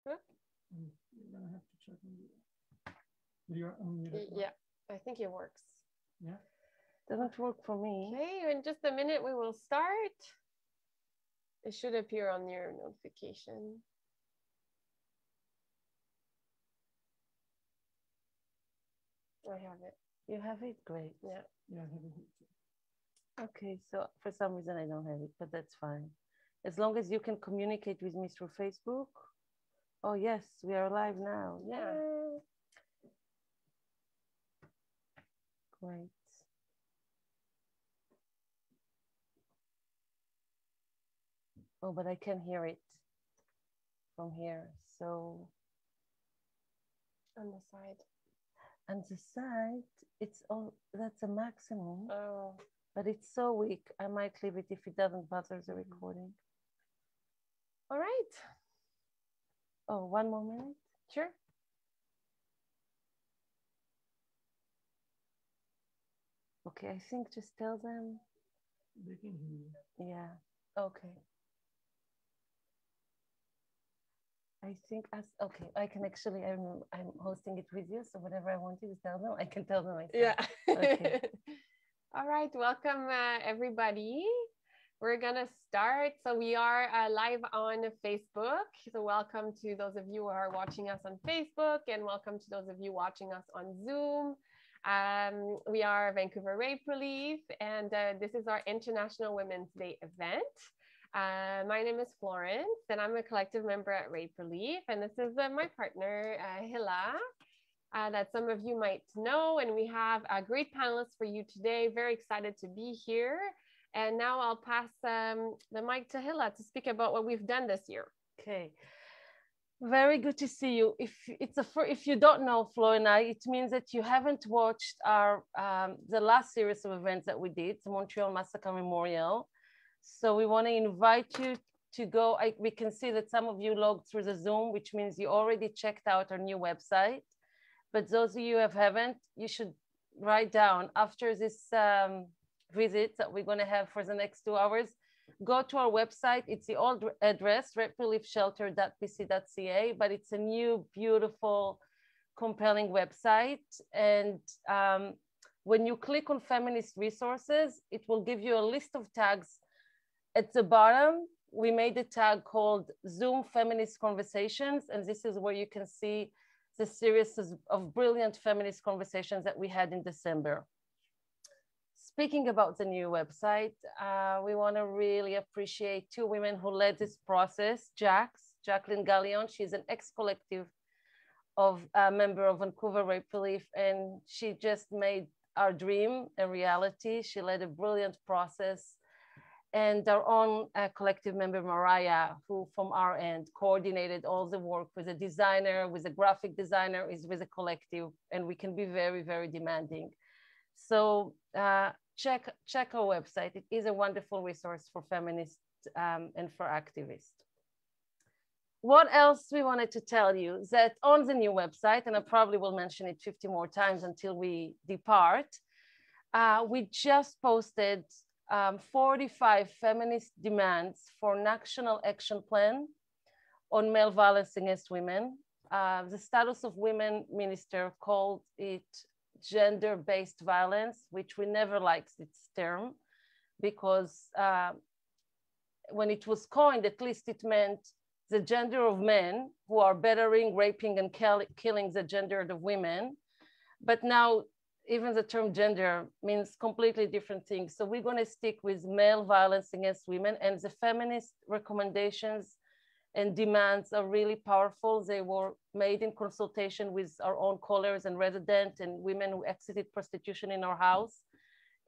Huh? You're gonna have to check on your unmuted. Yeah, I think it works. Yeah. Doesn't work for me. Okay, in just a minute we will start. It should appear on your notification. I have it. You have it? Great. Yeah. Yeah, I have it here too. Okay, so for some reason I don't have it, but that's fine. As long as you can communicate with me through Facebook. Oh, yes, we are live now. Yeah. Great. Oh, but I can hear it from here. So On the side. on the side, it's all, that's a maximum, Oh. but it's so weak. I might leave it if it doesn't bother the recording. All right. Oh, one more minute. Sure. Okay, I think just tell them. They can hear you. Yeah, okay. I think okay, I can actually, I'm hosting it with you, so whatever I want you to tell them, I can tell them myself. Yeah. Okay. All right, welcome everybody. We're gonna start. So we are live on Facebook. So welcome to those of you who are watching us on Facebook, and welcome to those of you watching us on Zoom. We are Vancouver Rape Relief, and this is our International Women's Day event. My name is Florence, and I'm a collective member at Rape Relief, and this is my partner, Hila, that some of you might know, and we have a great panelist for you today. Very excited to be here. And now I'll pass the mic to Hila to speak about what we've done this year. Okay. Very good to see you. If you don't know Flo and I, it means that you haven't watched our the last series of events that we did, the Montreal Massacre Memorial. So we want to invite you to go. We can see that some of you logged through the Zoom, which means you already checked out our new website. But those of you who haven't, you should write down after this visit that we're going to have for the next 2 hours. Go to our website. It's the old address, rapereliefshelter.bc.ca, but it's a new, beautiful, compelling website. And when you click on feminist resources, it will give you a list of tags. At the bottom, we made a tag called Zoom Feminist Conversations, and this is where you can see the series of brilliant feminist conversations that we had in December. Speaking about the new website, we want to really appreciate two women who led this process. Jacqueline Gallion, she's an ex-collective of a member of Vancouver Rape Relief, and she just made our dream a reality. She led a brilliant process. And our own collective member, Mariah, who from our end coordinated all the work with a designer, with a graphic designer, is with a collective, and we can be very, very demanding. So check our website. It is a wonderful resource for feminists and for activists. What else we wanted to tell you is that on the new website, and I probably will mention it 50 more times until we depart, we just posted 45 feminist demands for national action plan on male violence against women. The Status of Women Minister called it gender-based violence, which we never liked its term, because when it was coined, at least it meant the gender of men who are bettering, raping, and killing the gender of women. But now even the term gender means completely different things. So we're going to stick with male violence against women, and the feminist recommendations and demands are really powerful. They were made in consultation with our own callers and residents and women who exited prostitution in our house,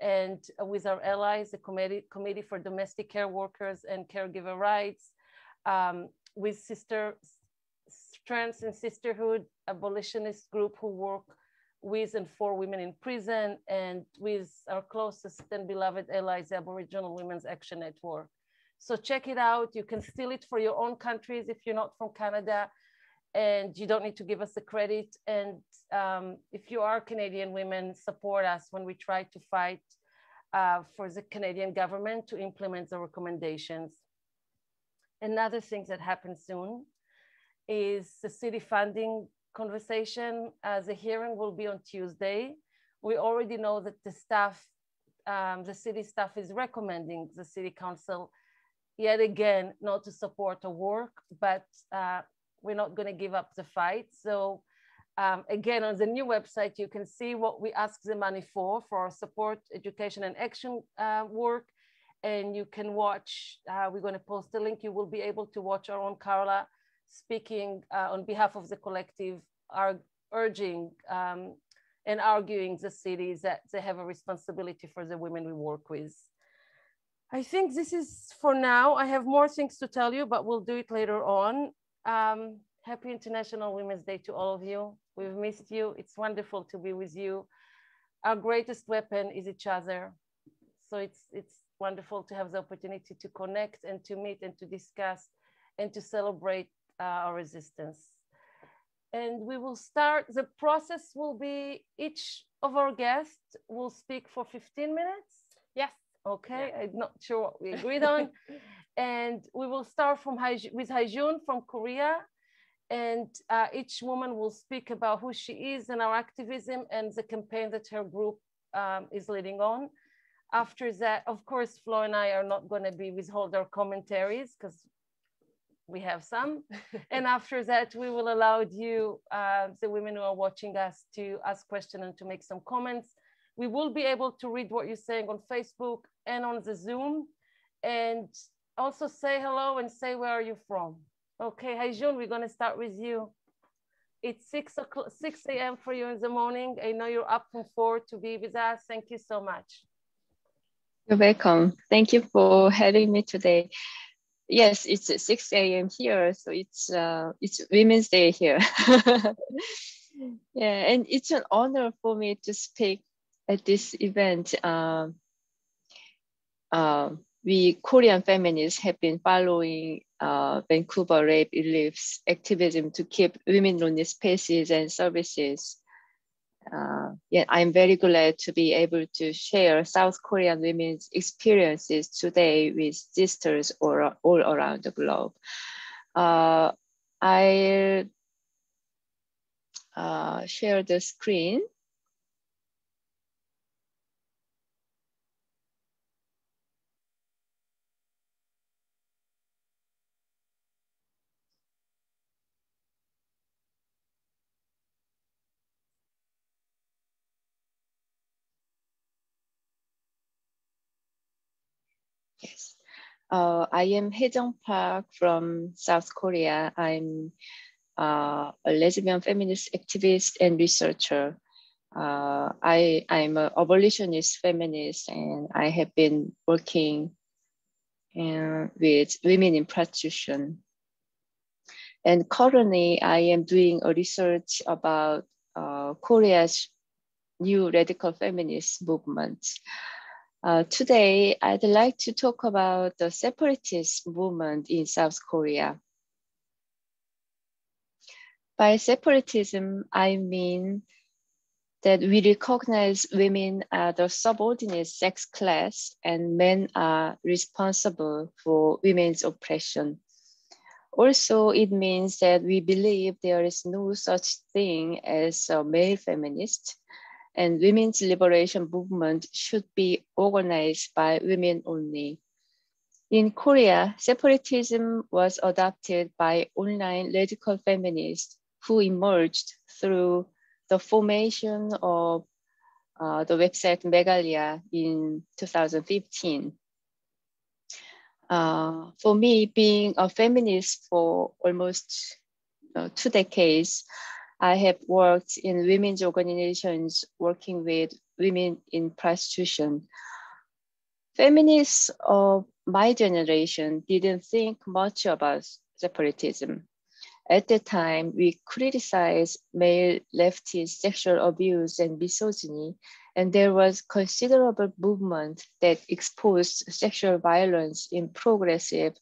and with our allies, the Committee for Domestic Care Workers and Caregiver Rights, with Strengths and Sisterhood, abolitionist group who work with and for women in prison, and with our closest and beloved allies, the Aboriginal Women's Action Network. So check it out. You can steal it for your own countries if you're not from Canada, and you don't need to give us the credit. And if you are Canadian women, support us when we try to fight for the Canadian government to implement the recommendations. Another thing that happens soon is the city funding conversation. The hearing will be on Tuesday. We already know that the staff, the city staff is recommending the city council yet again not to support the work, but we're not going to give up the fight. So again, on the new website, you can see what we ask the money for our support, education, and action work. And you can watch, we're going to post a link. You will be able to watch our own Carla speaking on behalf of the collective, urging and arguing the cities that they have a responsibility for the women we work with. I think this is for now. I have more things to tell you, but we'll do it later on. Happy International Women's Day to all of you. We've missed you. It's wonderful to be with you. Our greatest weapon is each other. So it's wonderful to have the opportunity to connect and to meet and to discuss and to celebrate our resistance. And we will start, the process will be each of our guests will speak for 15 minutes. Yes. Okay, yeah. I'm not sure what we agreed on. And we will start with Hyejung from Korea. And each woman will speak about who she is and our activism and the campaign that her group is leading on. After that, of course, Flo and I are not going to withhold our commentaries because we have some. And after that, we will allow you, the women who are watching us, to ask questions and to make some comments. We will be able to read what you're saying on Facebook and on the Zoom, and also say hello and say where are you from. Okay, Hyejung, we're going to start with you. It's 6 a.m. for you in the morning. I know you're up from 4 to be with us. Thank you so much. You're welcome. Thank you for having me today. Yes, it's 6 a.m. here, so it's Women's Day here. Yeah, and it's an honor for me to speak at this event. We Korean feminists have been following Vancouver rape relief's activism to keep women-only spaces and services. Yeah, I'm very glad to be able to share South Korean women's experiences today with sisters all around the globe. I'll share the screen. Yes, I am Hyejung Park from South Korea. I'm a lesbian feminist activist and researcher. I'm an abolitionist feminist, and I have been working with women in prostitution. And currently, I am doing a research about Korea's new radical feminist movement. Today, I'd like to talk about the separatist movement in South Korea. By separatism, I mean that we recognize women are the subordinate sex class and men are responsible for women's oppression. Also, it means that we believe there is no such thing as a male feminist, and women's liberation movement should be organized by women only. In Korea, separatism was adopted by online radical feminists who emerged through the formation of the website Megalia in 2015. For me, being a feminist for almost 2 decades, I have worked in women's organizations working with women in prostitution. Feminists of my generation didn't think much about separatism. At the time, we criticized male leftist sexual abuse and misogyny, and there was considerable movement that exposed sexual violence in progressive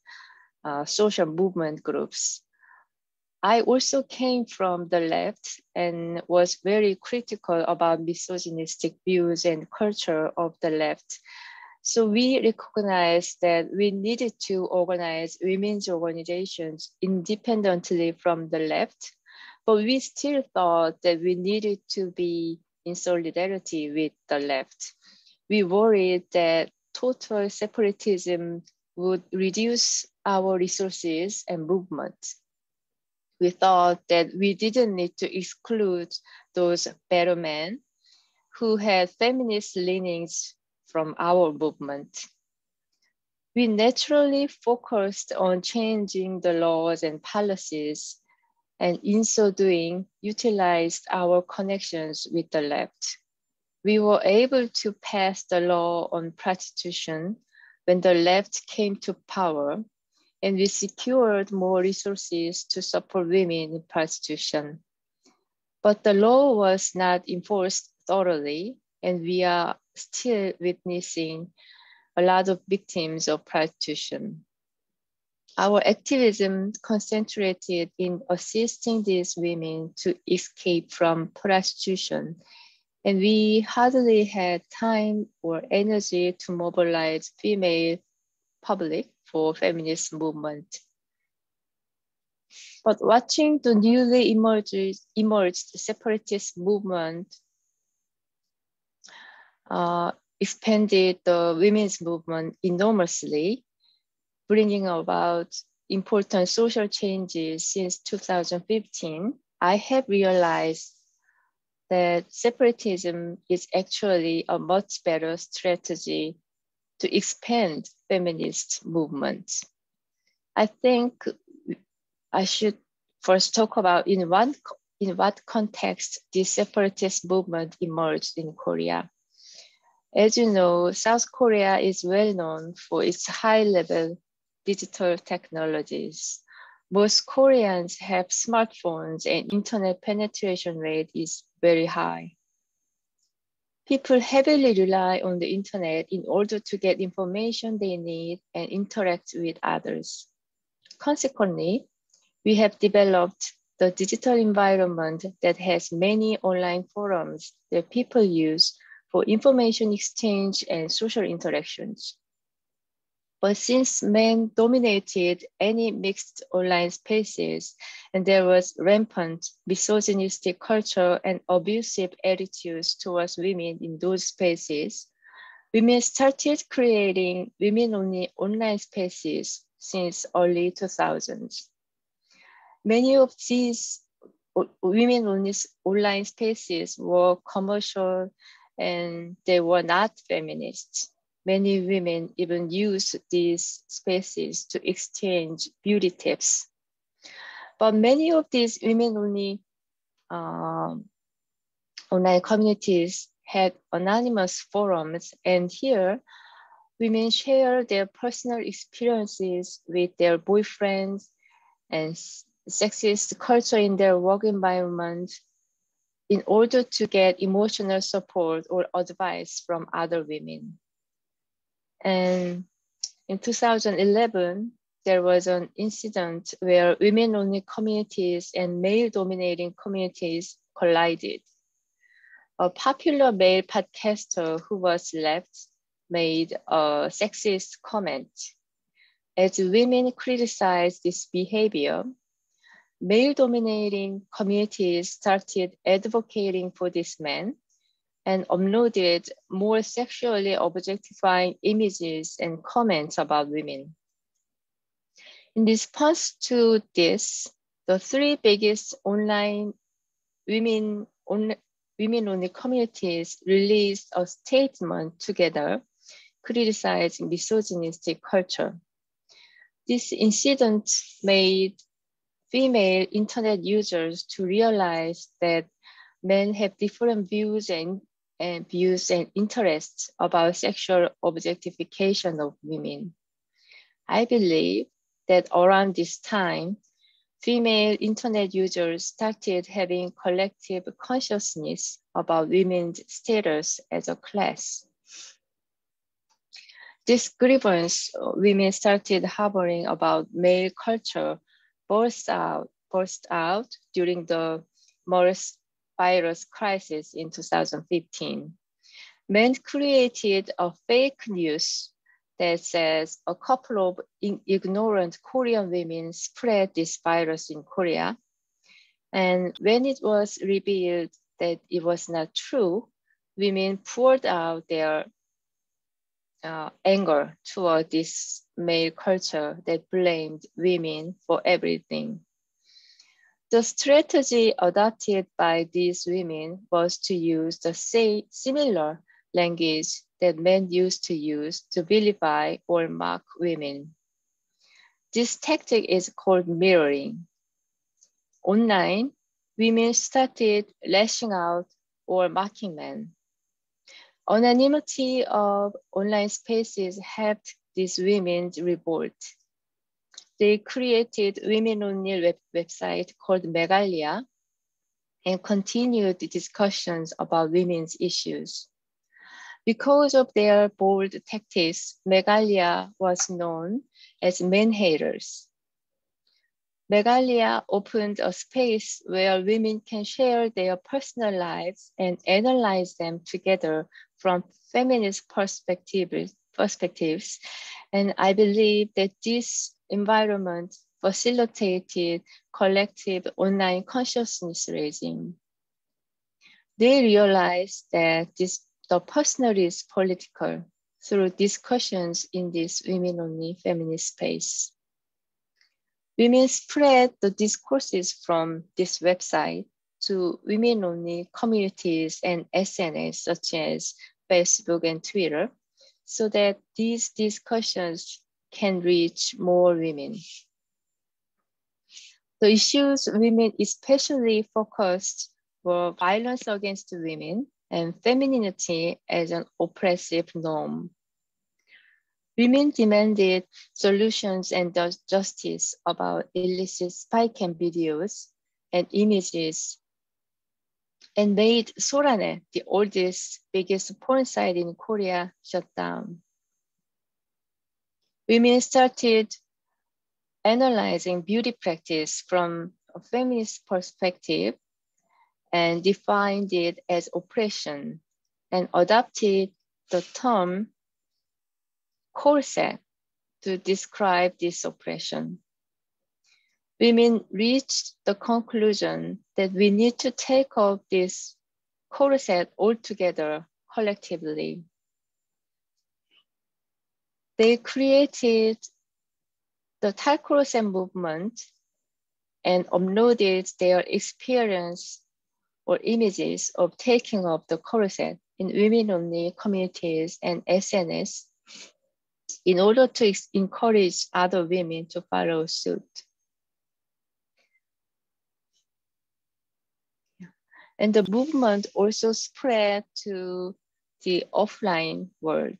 social movement groups. I also came from the left and was very critical about misogynistic views and culture of the left. So we recognized that we needed to organize women's organizations independently from the left, but we still thought that we needed to be in solidarity with the left. We worried that total separatism would reduce our resources and movement. We thought that we didn't need to exclude those better men who had feminist leanings from our movement. We naturally focused on changing the laws and policies, and in so doing, utilized our connections with the left. We were able to pass the law on prostitution when the left came to power, and we secured more resources to support women in prostitution. But the law was not enforced thoroughly, and we are still witnessing a lot of victims of prostitution. Our activism concentrated in assisting these women to escape from prostitution, and we hardly had time or energy to mobilize female public for feminist movement. But watching the newly emerged separatist movement expanded the women's movement enormously, bringing about important social changes since 2015, I have realized that separatism is actually a much better strategy to expand feminist movements. I think I should first talk about in what context this separatist movement emerged in Korea. As you know, South Korea is well known for its high-level digital technologies. Most Koreans have smartphones and internet penetration rate is very high. People heavily rely on the internet in order to get information they need and interact with others. Consequently, we have developed the digital environment that has many online forums that people use for information exchange and social interactions. But since men dominated any mixed online spaces, and there was rampant misogynistic culture and abusive attitudes towards women in those spaces, women started creating women-only online spaces since early 2000s. Many of these women-only online spaces were commercial and they were not feminist. Many women even used these spaces to exchange beauty tips. But many of these women-only online communities had anonymous forums, and here women share their personal experiences with their boyfriends and sexist culture in their work environment in order to get emotional support or advice from other women. And in 2011, there was an incident where women-only communities and male-dominating communities collided. A popular male podcaster who was left made a sexist comment. As women criticized this behavior, male-dominating communities started advocating for this man and uploaded more sexually objectifying images and comments about women. In response to this, the three biggest online women-only communities released a statement together criticizing misogynistic culture. This incident made female internet users to realize that men have different views and interests about sexual objectification of women. I believe that around this time, female internet users started having collective consciousness about women's status as a class. This grievance women started harboring about male culture burst out during the MERS virus crisis in 2015. men created a fake news that says a couple of ignorant Korean women spread this virus in Korea. And when it was revealed that it was not true, women poured out their anger toward this male culture that blamed women for everything. The strategy adopted by these women was to use the similar language that men used to use to vilify or mock women. This tactic is called mirroring. Online, women started lashing out or mocking men. Anonymity of online spaces helped these women revolt. They created women-only website called Megalia and continued discussions about women's issues. Because of their bold tactics, Megalia was known as men haters. Megalia opened a space where women can share their personal lives and analyze them together from feminist perspectives. And I believe that this environment facilitated collective online consciousness raising. They realized that the personal is political through discussions in this women-only feminist space. Women spread the discourses from this website to women-only communities and SNS such as Facebook and Twitter, so that these discussions can reach more women. The issues women especially focused were violence against women and femininity as an oppressive norm. Women demanded solutions and justice about illicit spy cam videos and images, and made Sorane, the oldest, biggest porn site in Korea, shut down. Women started analyzing beauty practice from a feminist perspective and defined it as oppression and adopted the term corset to describe this oppression. Women reached the conclusion that we need to take off this corset altogether collectively. They created the corset movement and uploaded their experience or images of taking off the corset in women-only communities and SNS in order to encourage other women to follow suit. And the movement also spread to the offline world.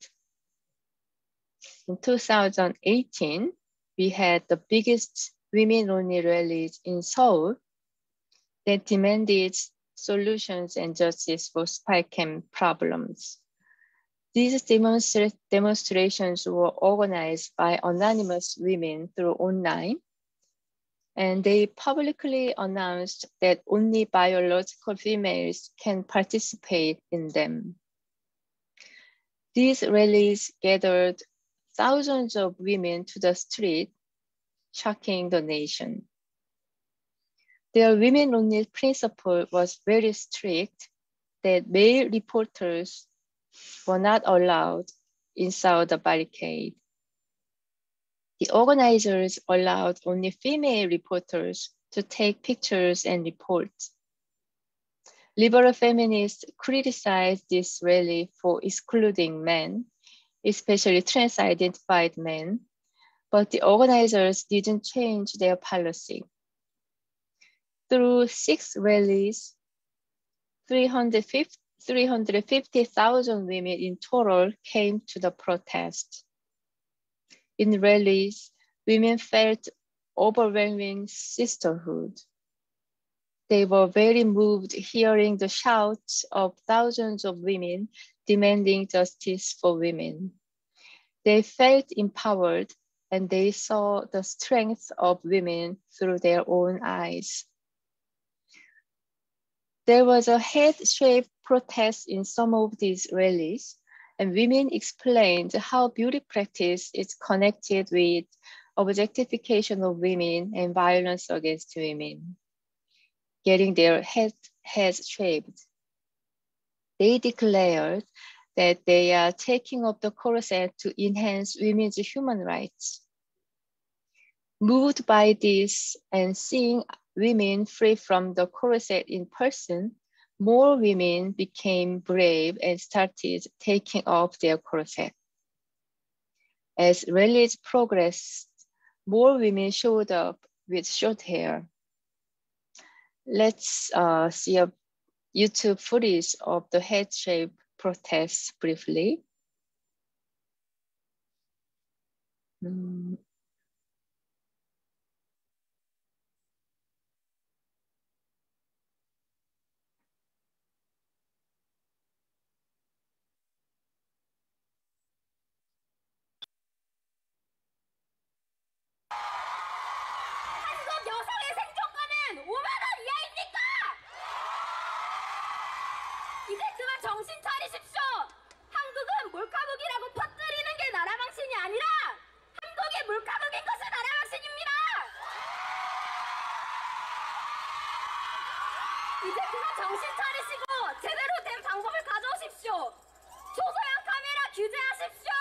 In 2018, we had the biggest women-only rallies in Seoul that demanded solutions and justice for spy cam problems. These demonstrations were organized by anonymous women through online, and they publicly announced that only biological females can participate in them. These rallies gathered thousands of women to the street, shocking the nation. Their women-only principle was very strict that male reporters were not allowed inside the barricade. The organizers allowed only female reporters to take pictures and report. Liberal feminists criticized this rally for excluding men, especially trans-identified men, but the organizers didn't change their policy. Through 6 rallies, 350,000 women in total came to the protest. In rallies, women felt overwhelming sisterhood. They were very moved hearing the shouts of thousands of women demanding justice for women. They felt empowered and they saw the strength of women through their own eyes. There was a head-shaped protest in some of these rallies, and women explained how beauty practice is connected with objectification of women and violence against women, getting their heads shaved. They declared that they are taking up the corset to enhance women's human rights. Moved by this and seeing women free from the corset in person, more women became brave and started taking off their corset. As rallies progressed, more women showed up with short hair. Let's see a YouTube footage of the head-shaped protests briefly. 이제 그만 정신 차리십시오. 한국은 몰카국이라고 퍼뜨리는 게 나라망신이 아니라 한국이 몰카국인 것이 나라망신입니다. 이제 그만 정신 차리시고 제대로 된 방법을 가져오십시오. 초소형 카메라 규제하십시오.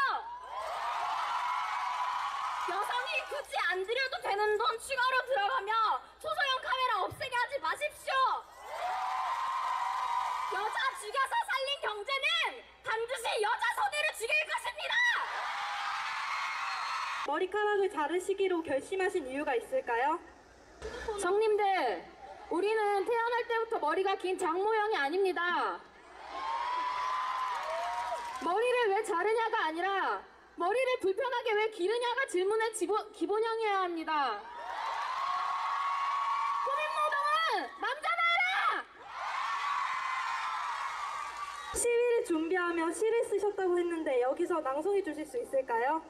여성이 굳이 안 들여도 되는 돈 추가로 들어가며 초소형 카메라 없애게 하지 마십시오. 여자 죽여서 살린 경제는 반드시 여자 손해를 죽일 것입니다. 머리카락을 자르시기로 결심하신 이유가 있을까요? 성님들, 우리는 태어날 때부터 머리가 긴 장모형이 아닙니다. 머리를 왜 자르냐가 아니라 머리를 불편하게 왜 기르냐가 질문의 기본형이어야 합니다. 국민노동은 남자나라! 시위를 준비하며 시를 쓰셨다고 했는데 여기서 낭송해 주실 수 있을까요?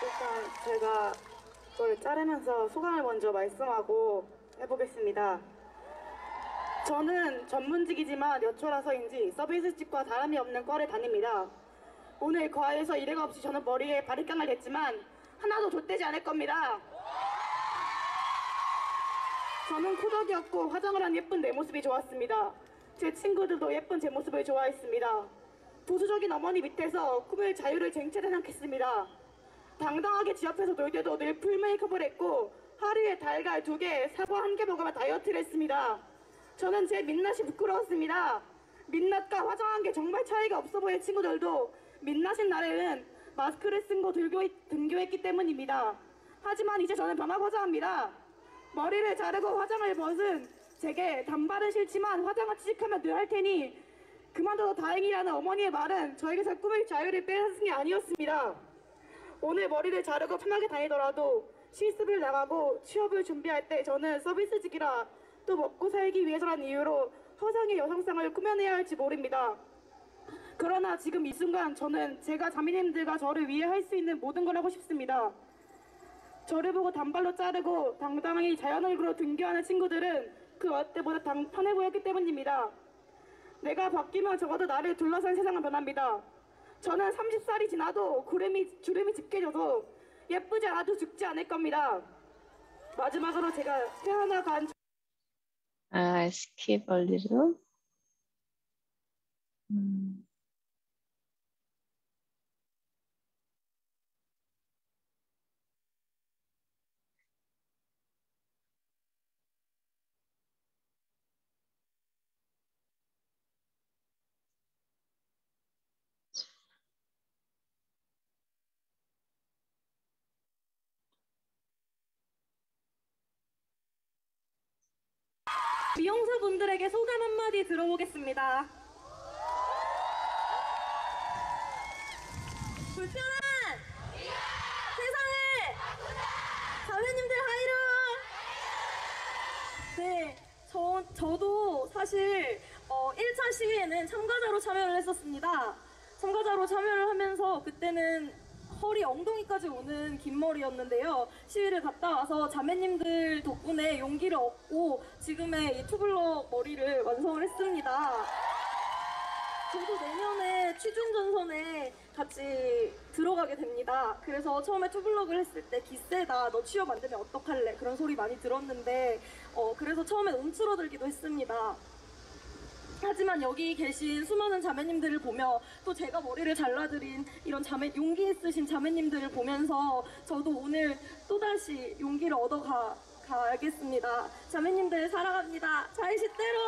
일단 제가 그걸 자르면서 소감을 먼저 말씀하고 해보겠습니다. 저는 전문직이지만 여초라서인지 서비스직과 다름이 없는 과를 다닙니다. 오늘 과에서 이래가 없이 저는 머리에 바리깡을 댔지만 하나도 좆되지 않을 겁니다. 저는 코덕이었고 화장을 한 예쁜 내 모습이 좋았습니다. 제 친구들도 예쁜 제 모습을 좋아했습니다. 보수적인 어머니 밑에서 꿈을 자유를 쟁취하지 않겠습니다. 당당하게 집 앞에서 놀 때도 늘 풀 메이크업을 했고 하루에 달걀 2개, 사과 1개 먹으며 다이어트를 했습니다. 저는 제 민낯이 부끄러웠습니다. 민낯과 화장한 게 정말 차이가 없어 보일 친구들도 민낯인 날에는 마스크를 쓰고 등교했기 때문입니다. 하지만 이제 저는 변하고자 합니다. 머리를 자르고 화장을 벗은 제게 단발은 싫지만 화장을 취직하면 늘 할 테니 그만둬도 다행이라는 어머니의 말은 저에게서 꿈의 자유를 빼앗은 게 아니었습니다. 오늘 머리를 자르고 편하게 다니더라도 실습을 나가고 취업을 준비할 때 저는 서비스직이라 또 먹고 살기 위해서라는 이유로 허상의 여성상을 꾸며내야 할지 모릅니다. 그러나 지금 이 순간 저는 제가 자매님들과 저를 위해 할 수 있는 모든 걸 하고 싶습니다. 저를 보고 단발로 자르고 당당히 자연얼굴로 등교하는 친구들은 그 어느 때보다 편해 보였기 때문입니다. 내가 바뀌면 적어도 나를 둘러싼 세상은 변합니다. 저는 30살이 지나도 주름이 짙게져도 예쁘지 않아도 죽지 않을 겁니다. 마지막으로 제가 태어나간 I skip a little. 미용사분들에게 소감 한마디 들어보겠습니다. 불편한 세상을 자매님들 하이루! 네, 저도 사실 1차 시위에는 참가자로 참여를 했었습니다. 참가자로 참여를 하면서 그때는 허리 엉덩이까지 오는 긴 머리였는데요. 시위를 갔다 와서 자매님들 덕분에 용기를 얻고 지금의 이 투블럭 머리를 완성을 했습니다. 저도 내년에 취준전선에 같이 들어가게 됩니다. 그래서 처음에 투블럭을 했을 때 기세다, 너 취업 안 되면 어떡할래, 그런 소리 많이 들었는데 그래서 처음엔 움츠러들기도 했습니다. 하지만 여기 계신 수많은 자매님들을 보며 또 제가 머리를 잘라드린 이런 용기 있으신 자매님들을 보면서 저도 오늘 또다시 용기를 얻어가겠습니다. 자매님들 사랑합니다. 자이시대로.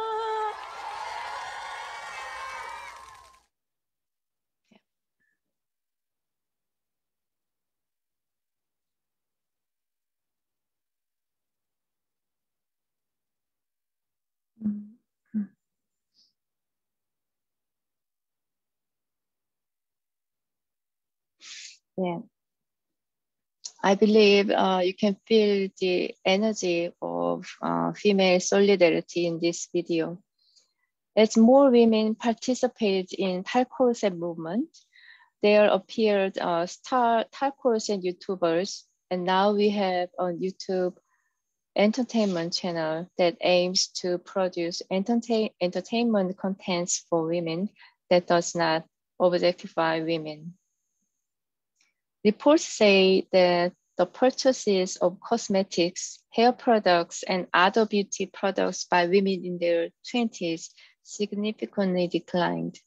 Yeah. I believe you can feel the energy of female solidarity in this video. As more women participate in Corset movement, there appeared star Corset YouTubers, and now we have a YouTube entertainment channel that aims to produce entertainment contents for women that does not objectify women. Reports say that the purchases of cosmetics, hair products, and other beauty products by women in their 20s significantly declined.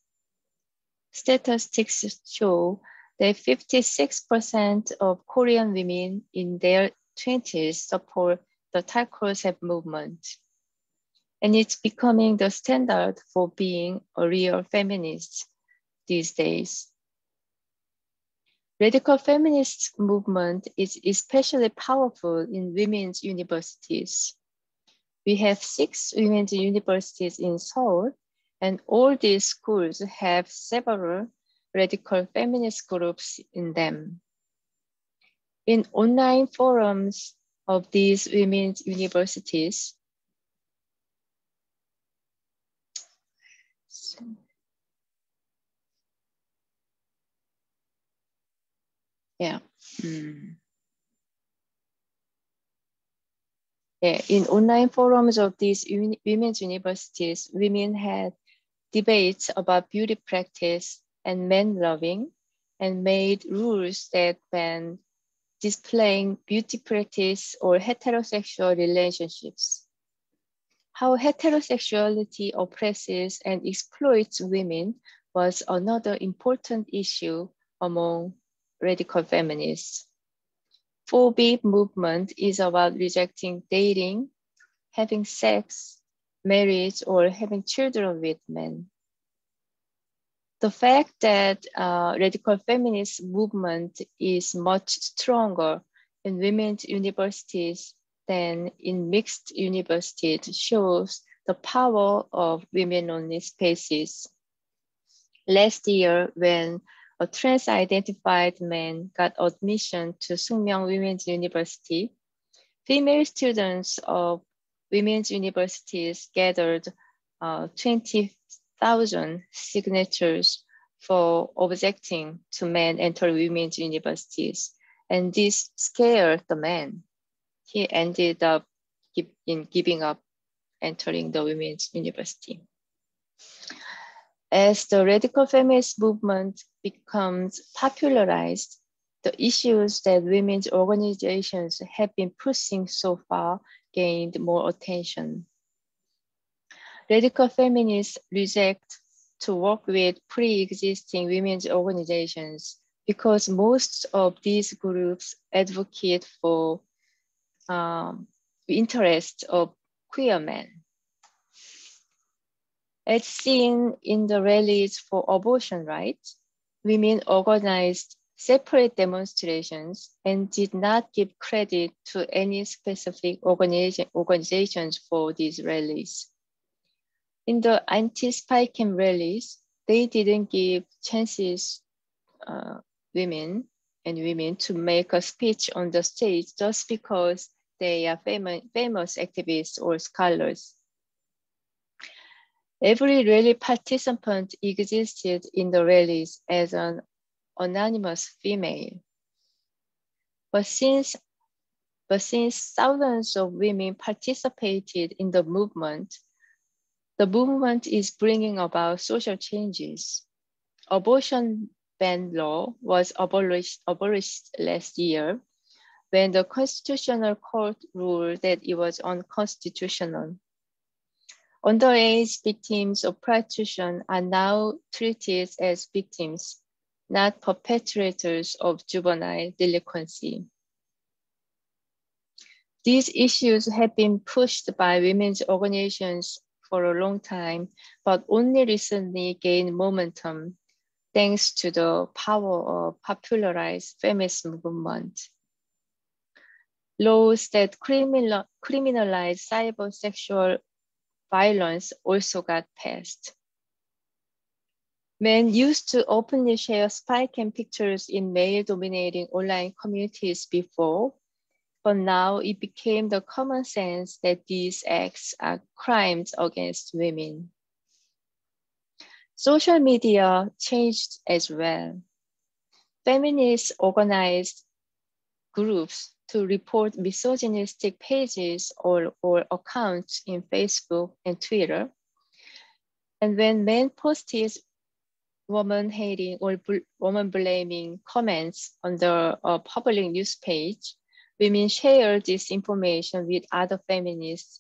Statistics show that 56% of Korean women in their 20s support the Corset movement, and it's becoming the standard for being a real feminist these days. Radical feminist movement is especially powerful in women's universities. We have 6 women's universities in Seoul, and all these schools have several radical feminist groups in them. In online forums of these women's universities, in online forums of these women's universities, women had debates about beauty practice and men loving, and made rules that ban displaying beauty practice or heterosexual relationships. How heterosexuality oppresses and exploits women was another important issue among radical feminists. Phobic movement is about rejecting dating, having sex, marriage, or having children with men. The fact that radical feminist movement is much stronger in women's universities than in mixed universities shows the power of women-only spaces. Last year, when a trans-identified man got admission to Sungmyeong Women's University, female students of women's universities gathered 20,000 signatures for objecting to men enter women's universities, and this scared the man. He ended up giving up entering the women's university. As the radical feminist movement becomes popularized, the issues that women's organizations have been pushing so far gained more attention. Radical feminists reject to work with pre-existing women's organizations because most of these groups advocate for the interests of queer men. As seen in the rallies for abortion rights, women organized separate demonstrations and did not give credit to any specific organizations for these rallies. In the anti-spy cam rallies, they didn't give chances women to make a speech on the stage just because they are famous activists or scholars. Every rally participant existed in the rallies as an anonymous female. But since thousands of women participated in the movement is bringing about social changes. Abortion ban law was abolished last year when the Constitutional Court ruled that it was unconstitutional. Underage victims of prostitution are now treated as victims, not perpetrators of juvenile delinquency. These issues have been pushed by women's organizations for a long time, but only recently gained momentum thanks to the power of popularized feminist movement. Laws that criminalize cybersexual violence also got passed. Men used to openly share spy cam pictures in male-dominating online communities before, but now it became the common sense that these acts are crimes against women. Social media changed as well. Feminists organized groups to report misogynistic pages or accounts in Facebook and Twitter. And when men posted woman-hating or woman-blaming comments on the public news page, women shared this information with other feminists,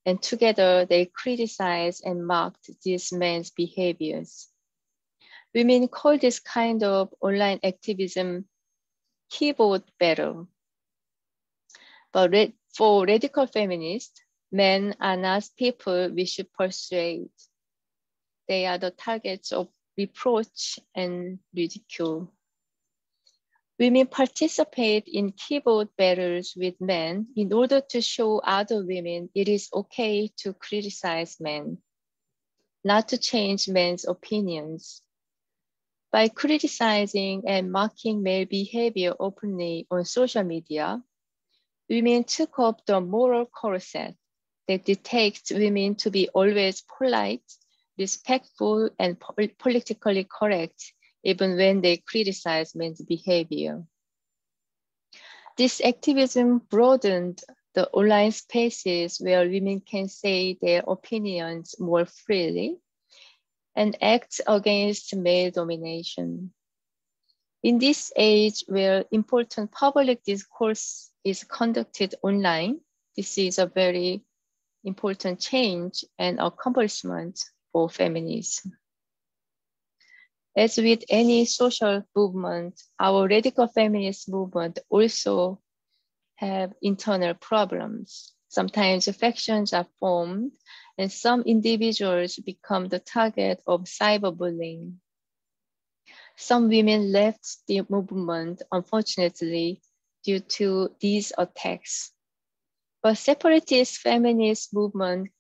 and together they criticized and mocked these men's behaviors. Women call this kind of online activism keyboard battle. But for radical feminists, men are not people we should persuade. They are the targets of reproach and ridicule. Women participate in keyboard battles with men in order to show other women it is okay to criticize men, not to change men's opinions. By criticizing and mocking male behavior openly on social media, women took up the moral corset that dictates women to be always polite, respectful, and politically correct, even when they criticize men's behavior. This activism broadened the online spaces where women can say their opinions more freely and act against male domination. In this age where important public discourse is conducted online, this is a very important change and accomplishment for feminism. As with any social movement, our radical feminist movement also have internal problems. Sometimes factions are formed and some individuals become the target of cyberbullying. Some women left the movement, unfortunately, due to these attacks. But separatist feminist movement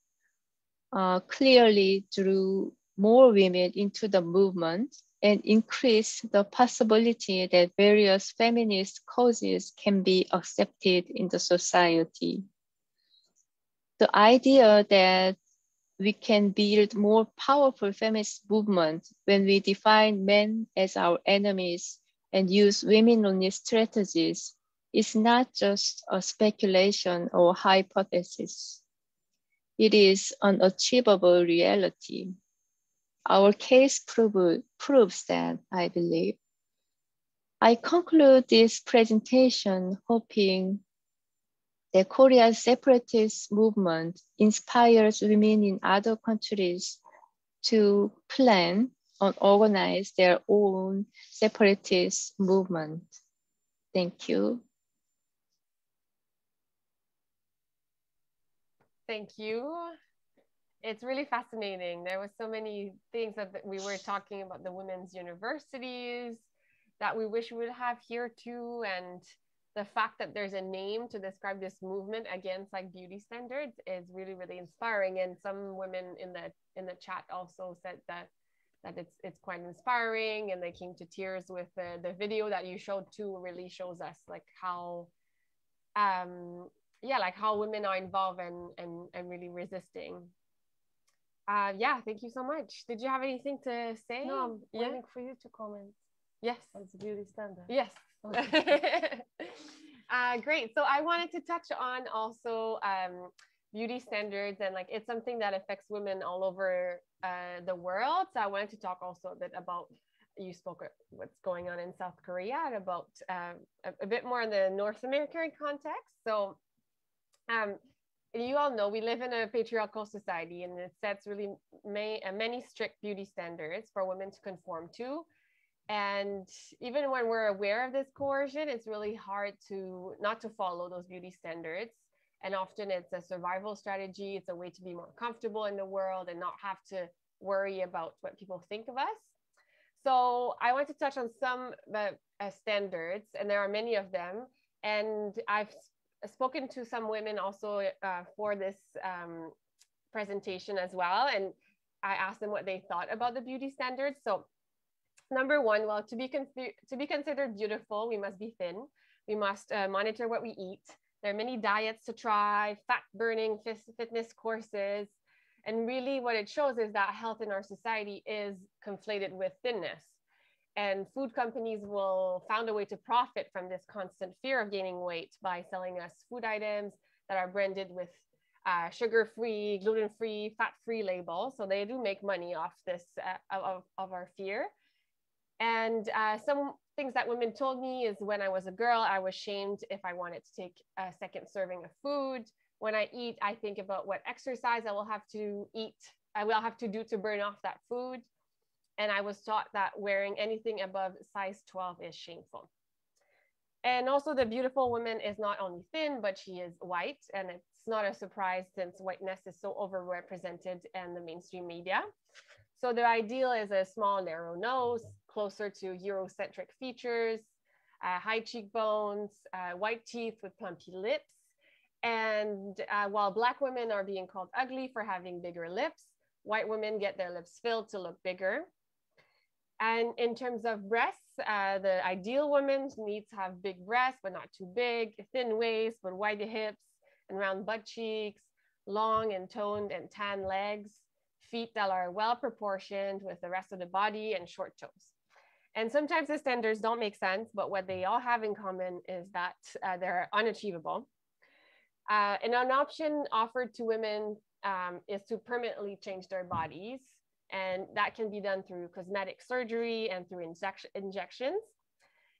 clearly drew more women into the movement and increased the possibility that various feminist causes can be accepted in the society. The idea that we can build more powerful feminist movement when we define men as our enemies and use women-only strategies is not just a speculation or hypothesis. It is an achievable reality. Our case proves that, I believe. I conclude this presentation hoping that Korea's separatist movement inspires women in other countries to plan and organize their own separatist movement. Thank you. Thank you. It's really fascinating. There was so many things that we were talking about, the women's universities that we wish we would have here too, and the fact that there's a name to describe this movement against like beauty standards is really, really inspiring. And some women in the chat also said that it's quite inspiring, and they came to tears with the video that you showed too. Really shows us like how like how women are involved and really resisting. Yeah, thank you so much. Did you have anything to say? No, I'm Yeah. waiting for you to comment. Yes. That's a beauty standard. Yes. Okay. Great. So I wanted to touch on also beauty standards, and like it's something that affects women all over the world. So I wanted to talk also a bit about, you spoke what's going on in South Korea, and about a bit more in the North American context. So you all know we live in a patriarchal society, and it sets really many strict beauty standards for women to conform to. And even when we're aware of this coercion, it's really hard to not to follow those beauty standards. And often it's a survival strategy. It's a way to be more comfortable in the world and not have to worry about what people think of us. So I want to touch on some standards, and there are many of them. And I've spoken to some women also for this presentation as well. And I asked them what they thought about the beauty standards. So number one, well, to be considered beautiful, we must be thin. We must monitor what we eat. There are many diets to try, fat-burning fitness courses. And really what it shows is that health in our society is conflated with thinness. And food companies will find a way to profit from this constant fear of gaining weight by selling us food items that are branded with sugar-free, gluten-free, fat-free labels. So they do make money off this, of our fear. And some things that women told me is when I was a girl, I was shamed if I wanted to take a second serving of food. When I eat, I think about what exercise I will have to do to burn off that food. And I was taught that wearing anything above size 12 is shameful. And also the beautiful woman is not only thin, but she is white. And it's not a surprise since whiteness is so overrepresented in the mainstream media. So the ideal is a small, narrow nose, closer to Eurocentric features, high cheekbones, white teeth with plumpy lips. And while Black women are being called ugly for having bigger lips, white women get their lips filled to look bigger. And in terms of breasts, the ideal woman needs to have big breasts, but not too big, thin waist, but wide hips and round butt cheeks, long and toned and tan legs, feet that are well proportioned with the rest of the body, and short toes. And sometimes the standards don't make sense, but what they all have in common is that they're unachievable. And an option offered to women is to permanently change their bodies. And that can be done through cosmetic surgery and through injections.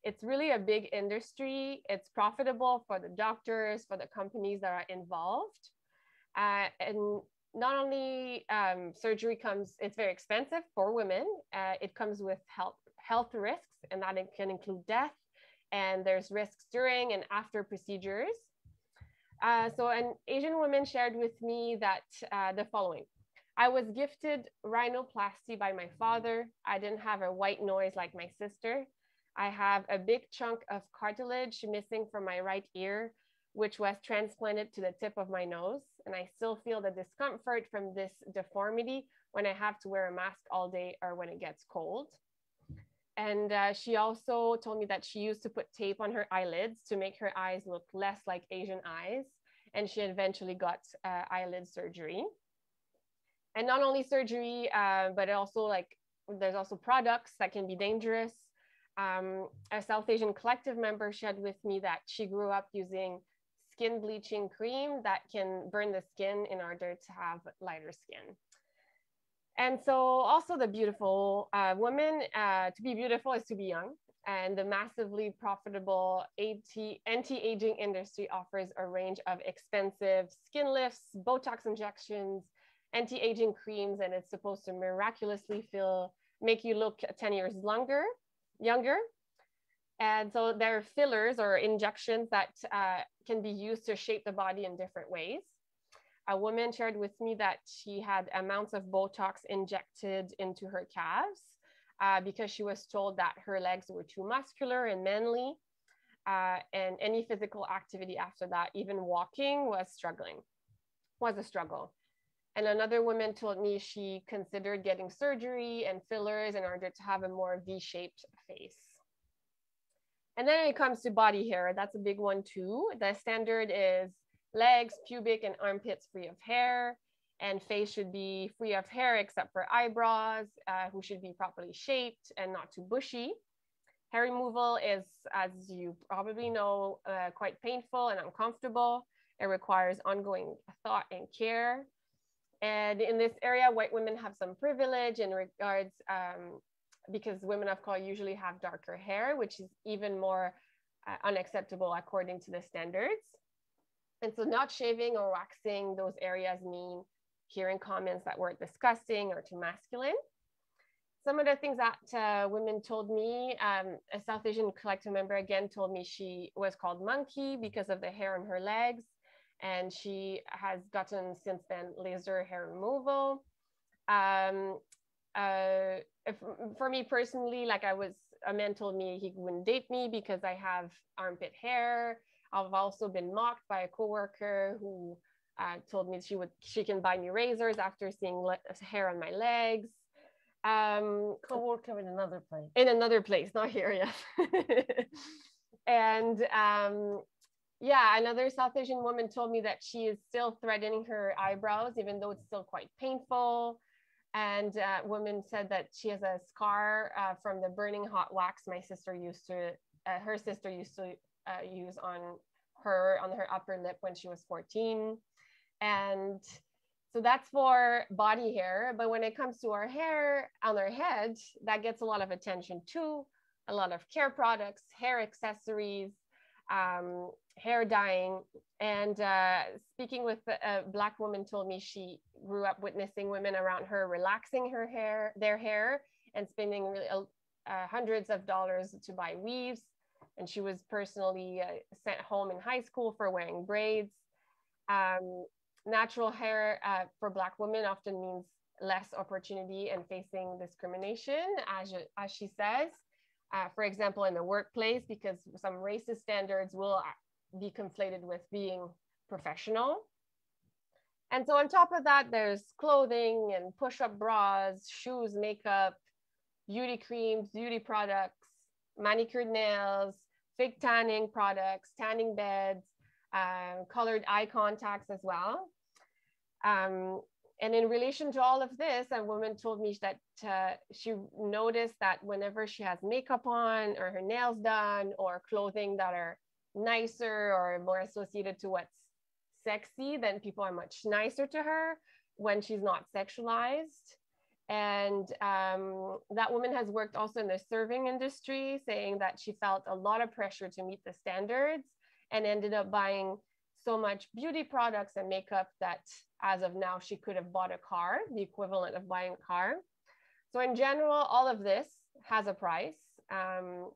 It's really a big industry. It's profitable for the doctors, for the companies that are involved. And not only surgery it's very expensive for women. It comes with health risks, and that can include death. And there's risks during and after procedures. So an Asian woman shared with me that the following: I was gifted rhinoplasty by my father. I didn't have a white noise like my sister. I have a big chunk of cartilage missing from my right ear, which was transplanted to the tip of my nose. And I still feel the discomfort from this deformity when I have to wear a mask all day or when it gets cold. And she also told me that she used to put tape on her eyelids to make her eyes look less like Asian eyes. And she eventually got eyelid surgery. And not only surgery, but also there's also products that can be dangerous. A South Asian collective member shared with me that she grew up using skin bleaching cream that can burn the skin in order to have lighter skin. And so also the beautiful woman, to be beautiful is to be young. And the massively profitable anti-aging industry offers a range of expensive skin lifts, Botox injections, anti-aging creams, and it's supposed to miraculously make you look 10 years younger. And so there are fillers or injections that can be used to shape the body in different ways. A woman shared with me that she had amounts of Botox injected into her calves because she was told that her legs were too muscular and manly, and any physical activity after that, even walking, was a struggle. And another woman told me she considered getting surgery and fillers in order to have a more V-shaped face. And then when it comes to body hair, that's a big one too. The standard is legs, pubic, and armpits free of hair, and face should be free of hair except for eyebrows, who should be properly shaped and not too bushy. Hair removal is, as you probably know, quite painful and uncomfortable. It requires ongoing thought and care. And in this area, white women have some privilege in regards, because women of color usually have darker hair, which is even more unacceptable according to the standards. And so not shaving or waxing those areas mean hearing comments that were disgusting or too masculine. Some of the things that women told me, a South Asian collective member again told me she was called Monkey because of the hair on her legs. And she has gotten since then laser hair removal. For me personally, like a man told me he wouldn't date me because I have armpit hair. I've also been mocked by a coworker who told me she can buy me razors after seeing hair on my legs. Co-worker in another place. In another place, not here yet. And yeah, another South Asian woman told me that she is still threading her eyebrows, even though it's still quite painful. And woman said that she has a scar from the burning hot wax her sister used to use on her upper lip when she was 14. And so that's for body hair. But when it comes to our hair on our head, that gets a lot of attention too. A lot of care products, hair accessories, hair dyeing. And speaking with a Black woman told me she grew up witnessing women around her relaxing their hair and spending really, hundreds of dollars to buy weaves. And she was personally sent home in high school for wearing braids. Natural hair for Black women often means less opportunity and facing discrimination, as she says. For example, in the workplace, because some racist standards will be conflated with being professional. And so on top of that, there's clothing and push-up bras, shoes, makeup, beauty creams, beauty products, manicured nails, fake tanning products, tanning beds, colored eye contacts as well. And in relation to all of this, a woman told me that she noticed that whenever she has makeup on or her nails done or clothing that are nicer or more associated to what's sexy, then people are much nicer to her when she's not sexualized. And that woman has worked also in the serving industry, saying that she felt a lot of pressure to meet the standards and ended up buying so much beauty products and makeup that as of now, she could have bought a car, the equivalent of buying a car. So in general, all of this has a price. And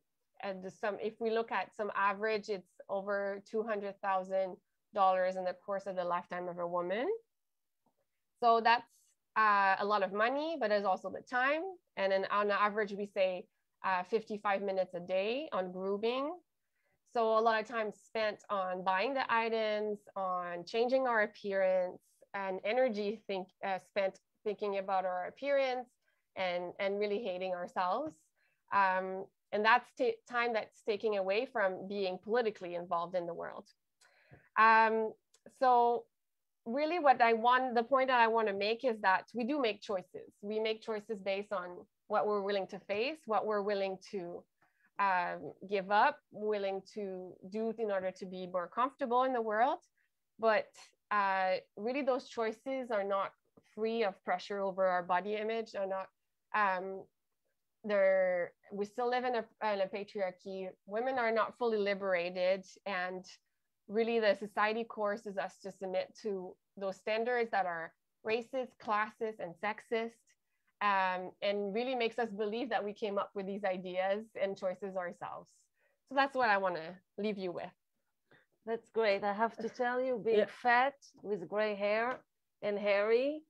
if we look at some average, it's over $200,000 in the course of the lifetime of a woman. So that's a lot of money, but there's also the time. And then on average, we say 55 minutes a day on grooming. So a lot of time spent on buying the items, on changing our appearance, and energy spent thinking about our appearance and really hating ourselves. And that's time that's taking away from being politically involved in the world. So really the point that I want to make is that we do make choices. We make choices based on what we're willing to face, what we're willing to give up, willing to do in order to be more comfortable in the world. But really those choices are not free of pressure over our body image, are not, we still live in a patriarchy. Women are not fully liberated, and really the society coerces us to submit to those standards that are racist, classist, and sexist. And really makes us believe that we came up with these ideas and choices ourselves. So that's what I want to leave you with. That's great. I have to tell you, being fat with gray hair and hairy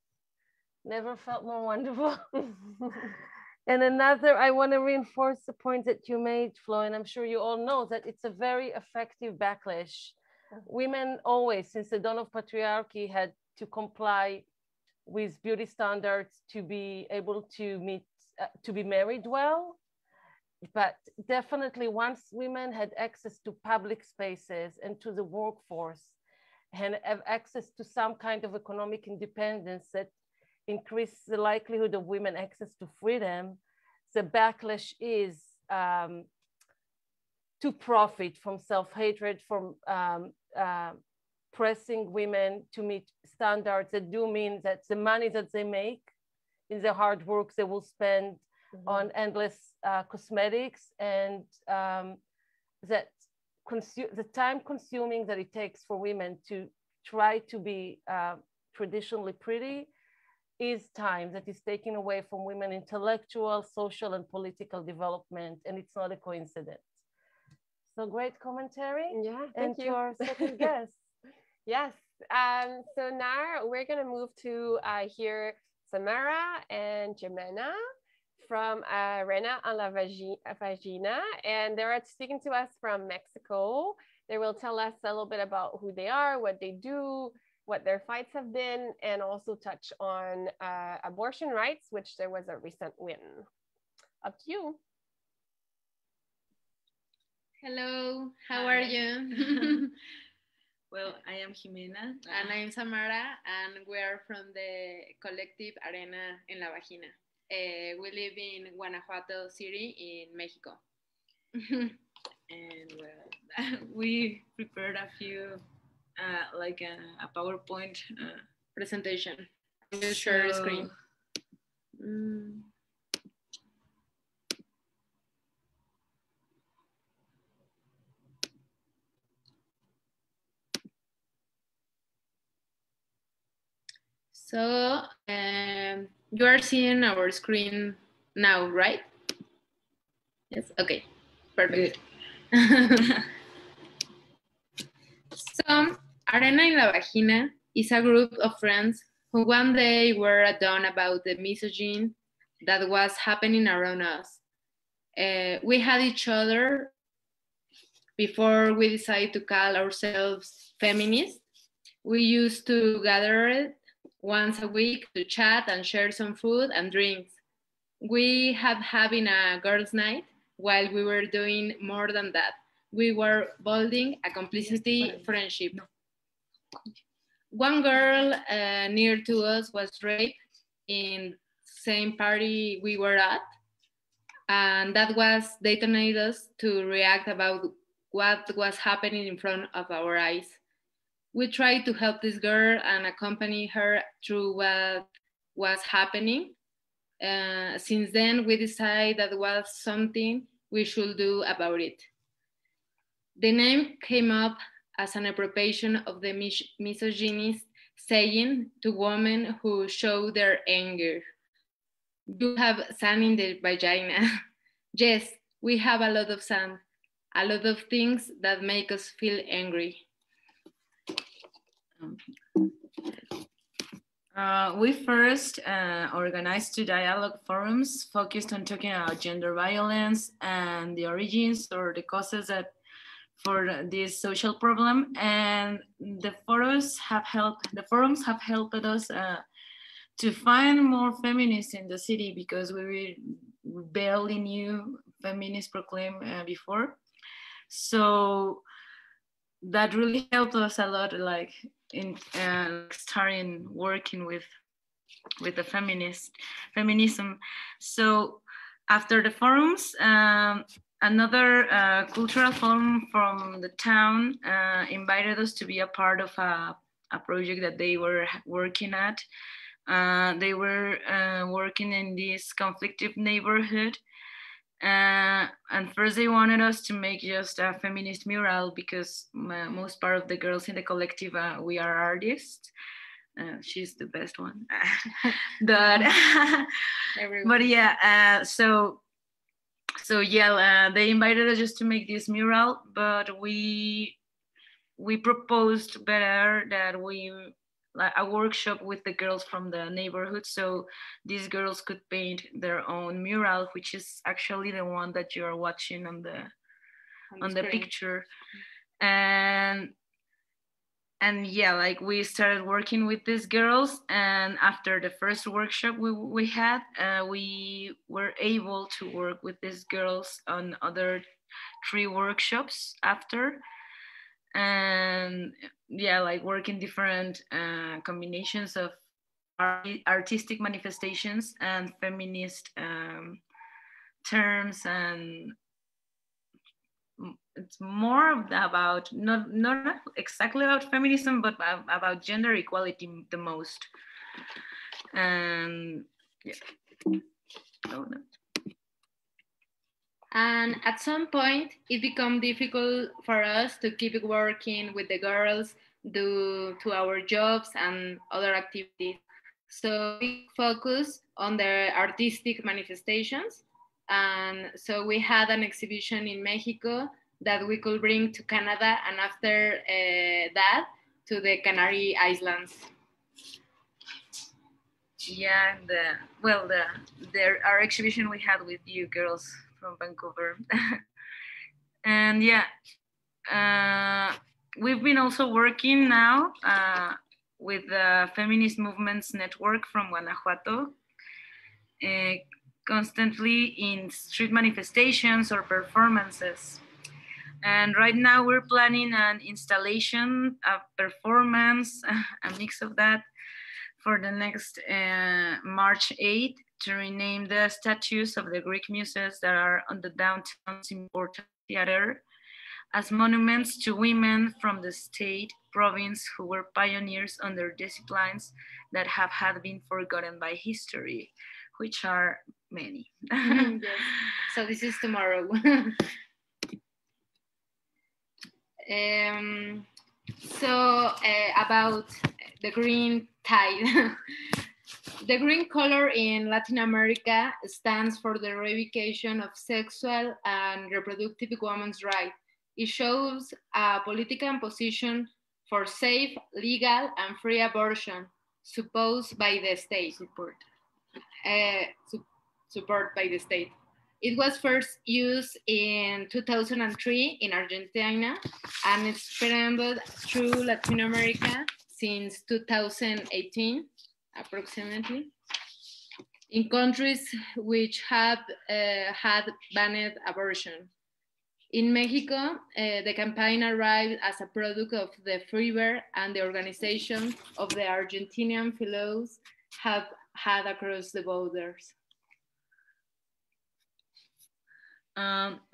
never felt more wonderful. And I want to reinforce the point that you made, Flo, and I'm sure you all know that it's a very effective backlash. Women always, since the dawn of patriarchy, had to comply with beauty standards to be able to be married well. But definitely once women had access to public spaces and to the workforce and have access to some kind of economic independence that increase the likelihood of women access to freedom, the backlash is to profit from self-hatred, from pressing women to meet standards that do mean that the money that they make in the hard work they will spend on endless cosmetics, and that the time consuming that it takes for women to try to be traditionally pretty is time that is taken away from women intellectual, social, and political development, and it's not a coincidence. So great commentary. Yeah, and thank you. To our second guest. Yes. So now we're gonna move to hear Samara and Jimena from Arena en la Vagina, and they're speaking to us from Mexico. They will tell us a little bit about who they are, what they do, what their fights have been, and also touch on abortion rights, which there was a recent win. Up to you. Hello, how are you? Well, I am Jimena. And I'm Samara, and we are from the collective Arena en la Vagina. We live in Guanajuato City in Mexico. And well, we prepared a few, like a PowerPoint presentation. I'm going to share screen. So you are seeing our screen now, right? Yes, okay, perfect. So Arena en la Vagina is a group of friends who one day were done about the misogyny that was happening around us. We had each other before we decided to call ourselves feminists. We used to gather once a week to chat and share some food and drinks. We had having a girls' night while we were doing more than that. We were building a complicity friendship. One girl near to us was raped in same party we were at, and that was detonated us to react about what was happening in front of our eyes. We tried to help this girl and accompany her through what was happening. Since then, we decided that was something we should do about it. The name came up as an appropriation of the misogynist saying to women who show their anger, "You have sand in the vagina." Yes, we have a lot of sand, a lot of things that make us feel angry. We first organized two dialogue forums focused on talking about gender violence and the origins or the causes that for this social problem, and the forums have helped us to find more feminists in the city, because we barely knew feminists proclaimed before. So that really helped us a lot, like in starting working with the feminism. So after the forums, another cultural forum from the town invited us to be a part of a project that they were working at. They were working in this conflictive neighborhood. And first they wanted us to make just a feminist mural, because most part of the girls in the collective, we are artists. She's the best one. but yeah, so yeah, they invited us just to make this mural, but we proposed better that we like a workshop with the girls from the neighborhood, so these girls could paint their own mural, which is actually the one that you are watching on the picture. And yeah, like we started working with these girls, and after the first workshop we had, we were able to work with these girls on other 3 workshops after. And yeah, like working different combinations of artistic manifestations and feminist terms and it's more about not exactly about feminism, but about gender equality the most. And yeah. Oh, no. And at some point, it became difficult for us to keep working with the girls due to our jobs and other activities. So we focused on the artistic manifestations. And so we had an exhibition in Mexico that we could bring to Canada, and after that, to the Canary Islands. Yeah, our exhibition we had with you girls from Vancouver. And yeah, we've been also working now with the Feminist Movements Network from Guanajuato, constantly in street manifestations or performances. And right now we're planning an installation, a performance, a mix of that, for the next March 8th, to rename the statues of the Greek muses that are on the downtown's important theater as monuments to women from the state province who were pioneers under disciplines that have had been forgotten by history, which are many. Yes. So this is tomorrow. About the green tide. The green color in Latin America stands for the eradication of sexual and reproductive women's rights. It shows a political position for safe, legal, and free abortion, supposed by the state. Support by the state. It was first used in 2003 in Argentina and expanded through Latin America since 2018, approximately, in countries which have had banned abortion. In Mexico, the campaign arrived as a product of the fever and the organization of the Argentinian fellows have had across the borders.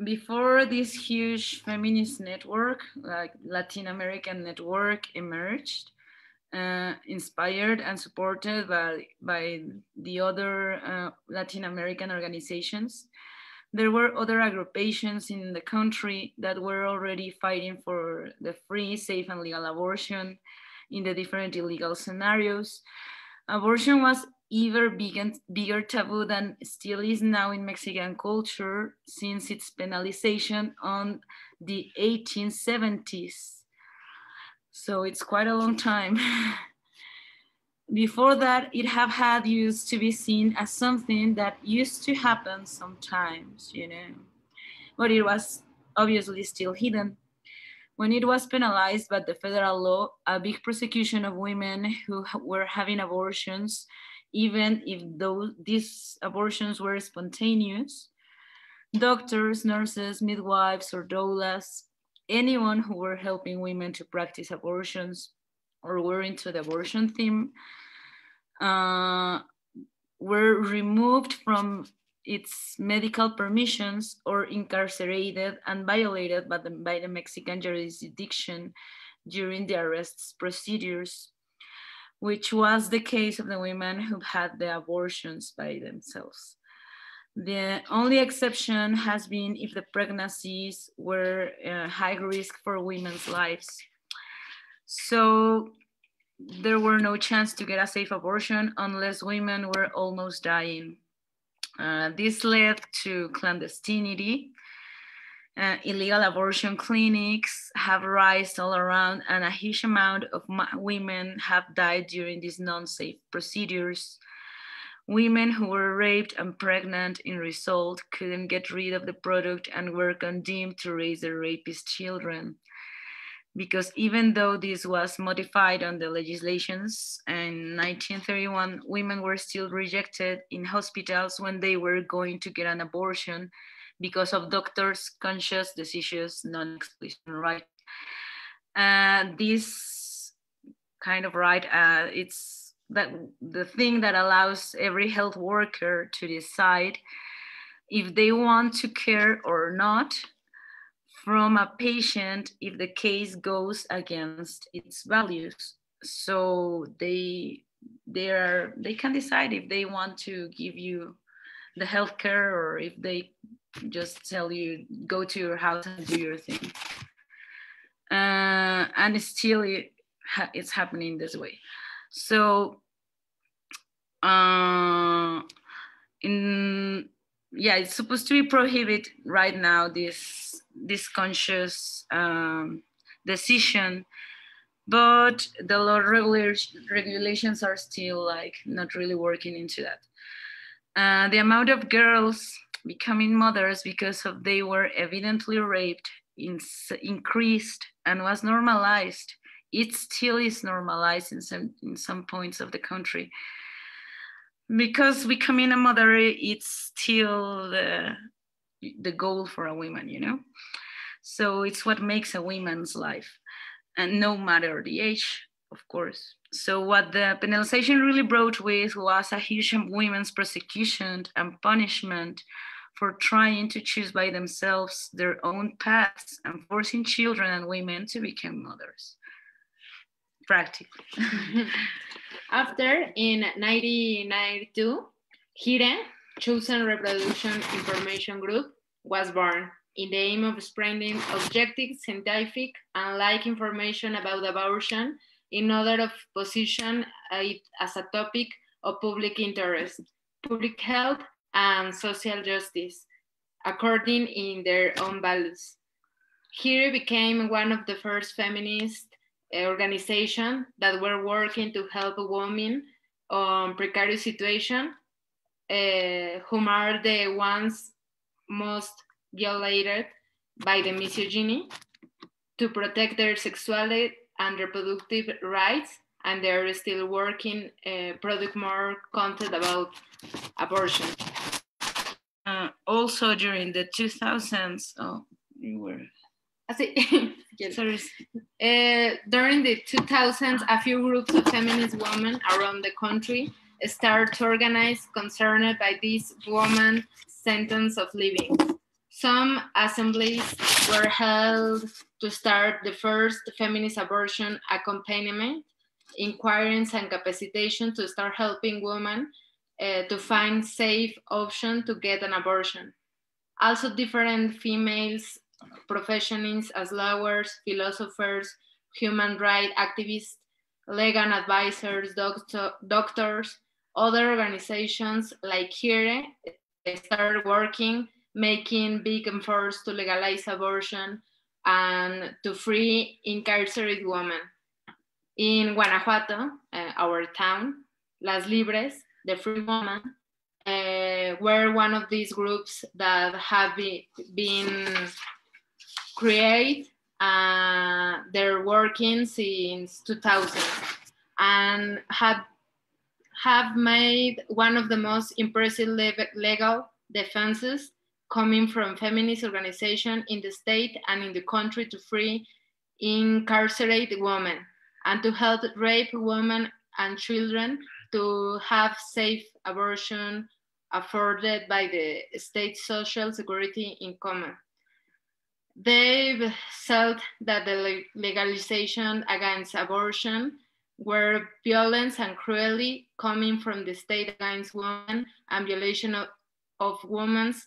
Before this huge feminist network, like Latin American network, emerged, inspired and supported by the other Latin American organizations, there were other agrupations in the country that were already fighting for the free, safe, and legal abortion in the different illegal scenarios. Abortion was even bigger taboo than still is now in Mexican culture since its penalization on the 1870s. So it's quite a long time. Before that, it had used to be seen as something that used to happen sometimes, but it was obviously still hidden. When it was penalized by the federal law, a big prosecution of women who were having abortions, even if these abortions were spontaneous, doctors, nurses, midwives, or doulas, anyone who were helping women to practice abortions or were into the abortion theme, were removed from its medical permissions or incarcerated and violated by the Mexican jurisdiction during the arrest procedures, which was the case of the women who had the abortions by themselves. The only exception has been if the pregnancies were high risk for women's lives. So there were no chance to get a safe abortion unless women were almost dying. This led to clandestinity. Illegal abortion clinics have risen all around, and a huge amount of women have died during these non-safe procedures. Women who were raped and pregnant in result couldn't get rid of the product and were condemned to raise their rapist children. Because even though this was modified on the legislations in 1931, women were still rejected in hospitals when they were going to get an abortion because of doctors' conscious decisions, non-exclusion right. This kind of right, it's the thing that allows every health worker to decide if they want to care or not from a patient if the case goes against its values. So they can decide if they want to give you the healthcare or if they just tell you go to your house and do your thing. And still it's happening this way. So it's supposed to be prohibited right now, this conscious decision, but the law regulations are still like not really working into that. The amount of girls becoming mothers because of they were evidently raped increased and was normalized. It still is normalized in some points of the country. Because becoming a mother, it's still the goal for a woman, you know? So it's what makes a woman's life, and no matter the age, of course. So what the penalization really brought with was a huge women's persecution and punishment for trying to choose by themselves their own paths and forcing children and women to become mothers, practically. After, in 1992, Hyejung, Chosen Reproduction Information Group, was born in the aim of spreading objective, scientific, and like information about abortion in order to position it as a topic of public interest, public health, and social justice, according in their own values. Hyejung became one of the first feminist organizations that were working to help women on precarious situations, whom are the ones most violated by the misogyny, to protect their sexuality and reproductive rights, and they're still working produce more content about abortion. Also during the 2000s, during the 2000s, a few groups of feminist women around the country started to organize concerned by this woman's sentence of living. Some assemblies were held to start the first feminist abortion accompaniment, inquiries and capacitation to start helping women to find safe options to get an abortion. Also different females professions as lawyers, philosophers, human rights activists, legal advisors, doctors, other organizations like Hyejung started working, making big efforts to legalize abortion and to free incarcerated women. In Guanajuato, our town, Las Libres, the Free Women, were one of these groups that have been created. They're working since 2000 and have made one of the most impressive legal defenses coming from feminist organizations in the state and in the country to free incarcerated women and to help rape women and children to have safe abortion afforded by the state social security income. They've said that the legalization against abortion were violence and cruelty coming from the state against women and violation of women's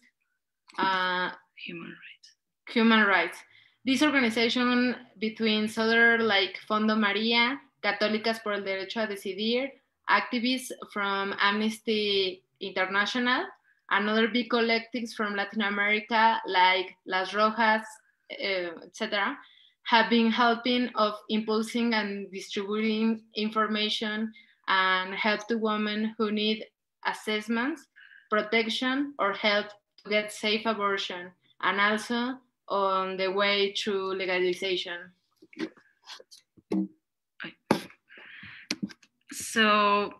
human rights. This organization between others like Fondo María, Católicas por el Derecho a Decidir, activists from Amnesty International, and other big collectives from Latin America like Las Rojas, etc., have been helping of impulsing and distributing information and help to women who need assessments, protection, or help to get safe abortion, and also on the way through legalization. So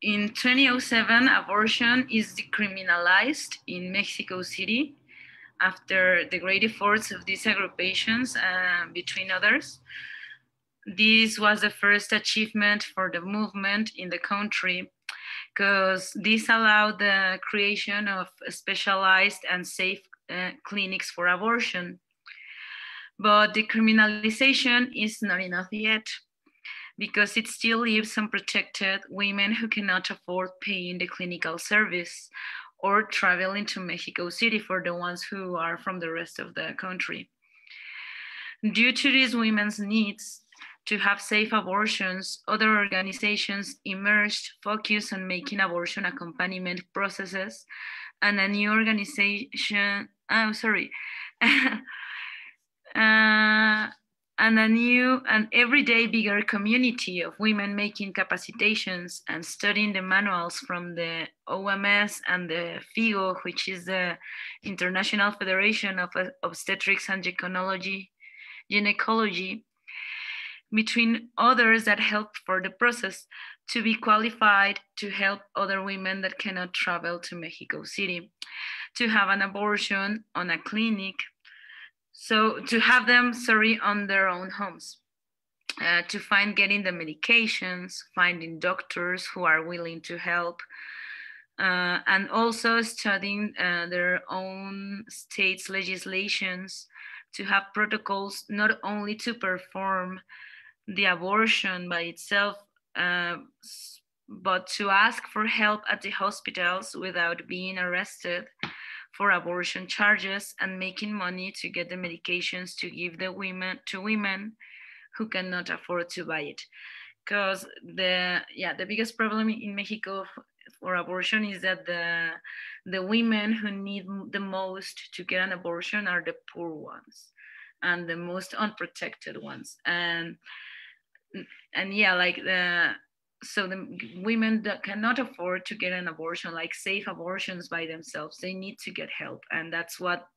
in 2007, abortion is decriminalized in Mexico City after the great efforts of these agrupations, between others. This was the first achievement for the movement in the country because this allowed the creation of specialized and safe clinics for abortion. But decriminalization is not enough yet, because it still leaves unprotected women who cannot afford paying the clinical service or traveling to Mexico City for the ones who are from the rest of the country. Due to these women's needs to have safe abortions, other organizations emerged focused on making abortion accompaniment processes, and a new organization, and a new and everyday bigger community of women making capacitations and studying the manuals from the OMS and the FIGO, which is the International Federation of Obstetrics and Gynecology, between others that helped for the process to be qualified to help other women that cannot travel to Mexico City to have an abortion on a clinic. So to have them, on their own homes, to find getting the medications, finding doctors who are willing to help, and also studying their own states' legislations to have protocols not only to perform the abortion by itself, but to ask for help at the hospitals without being arrested for abortion charges and making money to get the medications to give the women who cannot afford to buy it. Because the biggest problem in Mexico for abortion is that the women who need the most to get an abortion are the poor ones and the most unprotected ones. So the women that cannot afford to get an abortion, like safe abortions by themselves, they need to get help. And that's what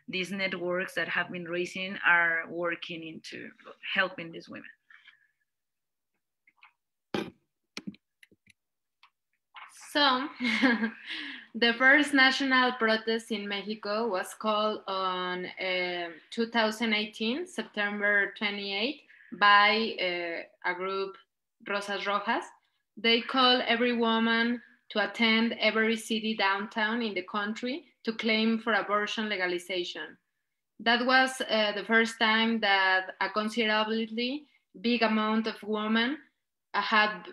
these networks that have been raising are working into, helping these women. So the first national protest in Mexico was called on 2018, September 28, by a group, Rosas Rojas. They call every woman to attend every city downtown in the country to claim for abortion legalization. That was the first time that a considerably big amount of women have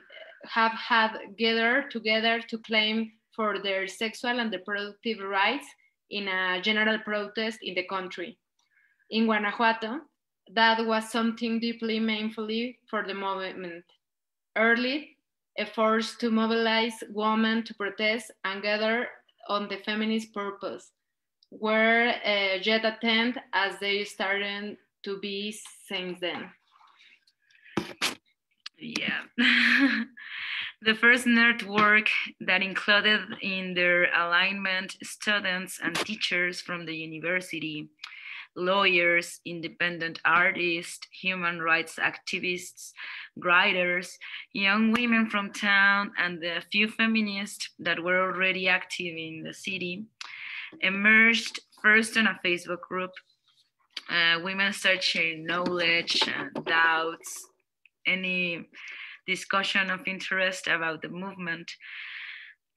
gathered together to claim for their sexual and reproductive rights in a general protest in the country. In Guanajuato, that was something deeply meaningful for the movement. Early efforts to mobilize women to protest and gather on the feminist purpose were yet attend as they started to be since then. Yeah. The first network that included in their alignment students and teachers from the university, lawyers, independent artists, human rights activists, writers, young women from town, and the few feminists that were already active in the city, emerged first on a Facebook group. Women started sharing knowledge, doubts, any discussion of interest about the movement.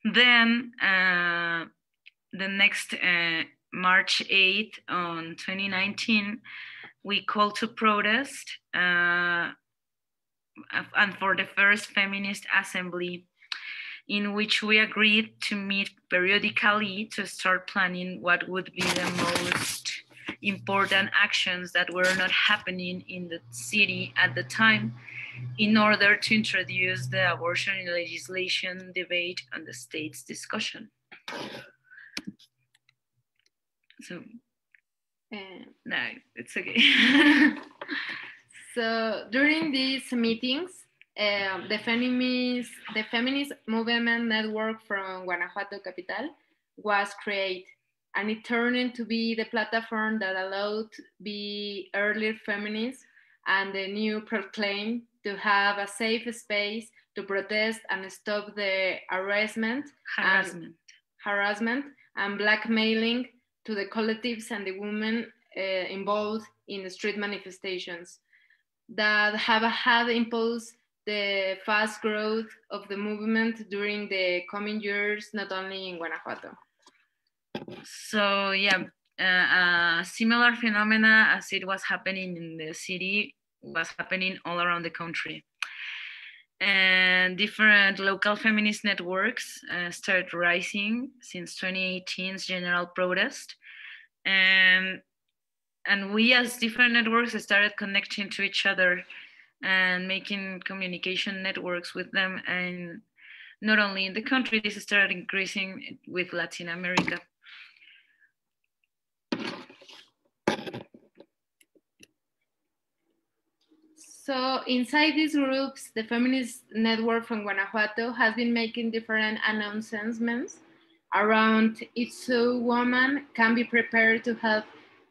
Then the next March 8th on 2019, we called to protest and for the first feminist assembly, in which we agreed to meet periodically to start planning what would be the most important actions that were not happening in the city at the time, in order to introduce the abortion legislation debate on the state's discussion. So, no, it's okay. So during these meetings, the feminist movement network from Guanajuato capital was created, and it turned into be the platform that allowed the early feminists and the new proclaim to have a safe space to protest and stop the harassment and blackmailing to the collectives and the women involved in the street manifestations that have had impulsed the fast growth of the movement during the coming years, not only in Guanajuato. So yeah, a similar phenomena as it was happening in the city was happening all around the country. And different local feminist networks started rising since 2018's general protest. And we as different networks started connecting to each other and making communication networks with them. And not only in the country, this started increasing with Latin America. So inside these groups, the feminist network from Guanajuato has been making different announcements around it so women can be prepared to help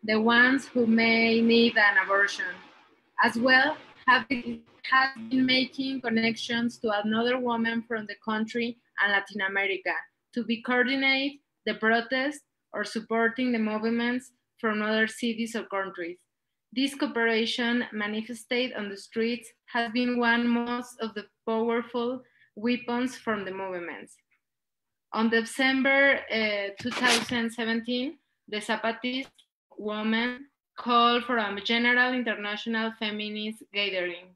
the ones who may need an abortion. As well, has been making connections to another woman from the country and Latin America to be coordinate the protest or supporting the movements from other cities or countries. This cooperation manifested on the streets has been one most of the powerful weapons from the movements. On December 2017, the Zapatist women called for a general international feminist gathering.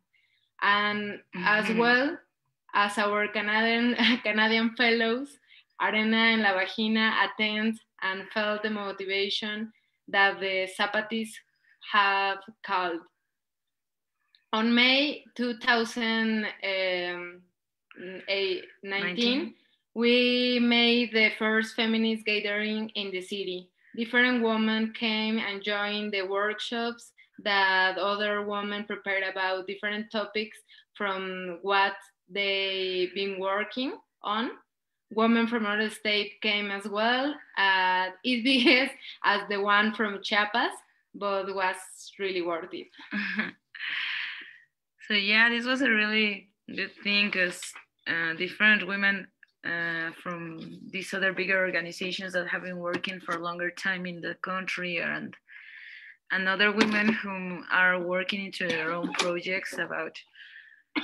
And as well as our Canadian fellows, Arena en la Vagina attend and felt the motivation that the Zapatists have called. On May 2019, we made the first feminist gathering in the city. Different women came and joined the workshops that other women prepared about different topics from what they've been working on. Women from other states came as well. It biggest as the one from Chiapas, but was really worth it. So yeah, this was a really good thing because different women from these other bigger organizations that have been working for a longer time in the country and other women who are working into their own projects about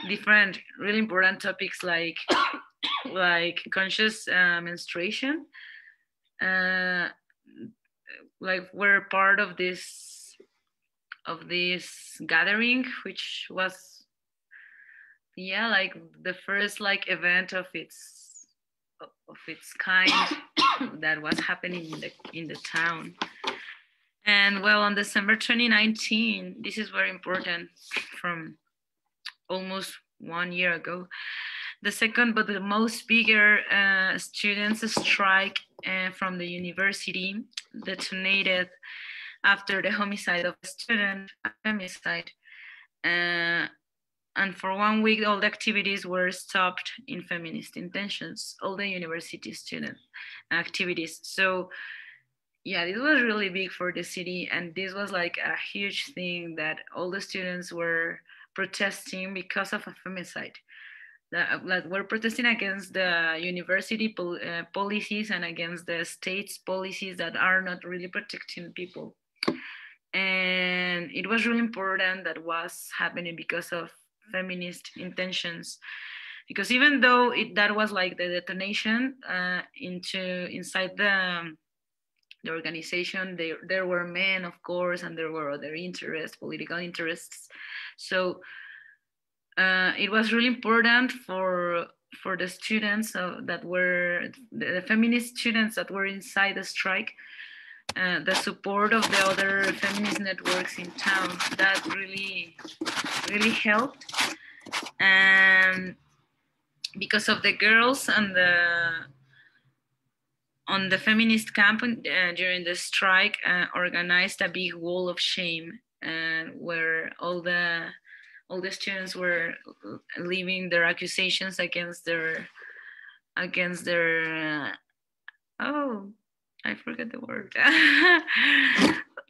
different really important topics like conscious menstruation. Like we're part of this gathering, which was like the first like event of its kind that was happening in the town. And well, on December 2019, this is very important, from almost 1 year ago, the second but the most bigger students strike from the university detonated after the homicide of a student, a femicide. And for 1 week, all the activities were stopped in feminist intentions, all the university student activities. So yeah, this was really big for the city. And this was like a huge thing that all the students were protesting because of a femicide. That we're protesting against the university policies and against the state's policies that are not really protecting people. And it was really important that was happening because of feminist intentions. Because even though that was like the detonation inside the organization, there were men, of course, and there were other interests, political interests. So it was really important for the students that were the feminist students that were inside the strike, the support of the other feminist networks in town. That really helped. And because of the girls on the feminist camp during the strike, organized a big wall of shame, where all the students were leaving their accusations against their I forget the word.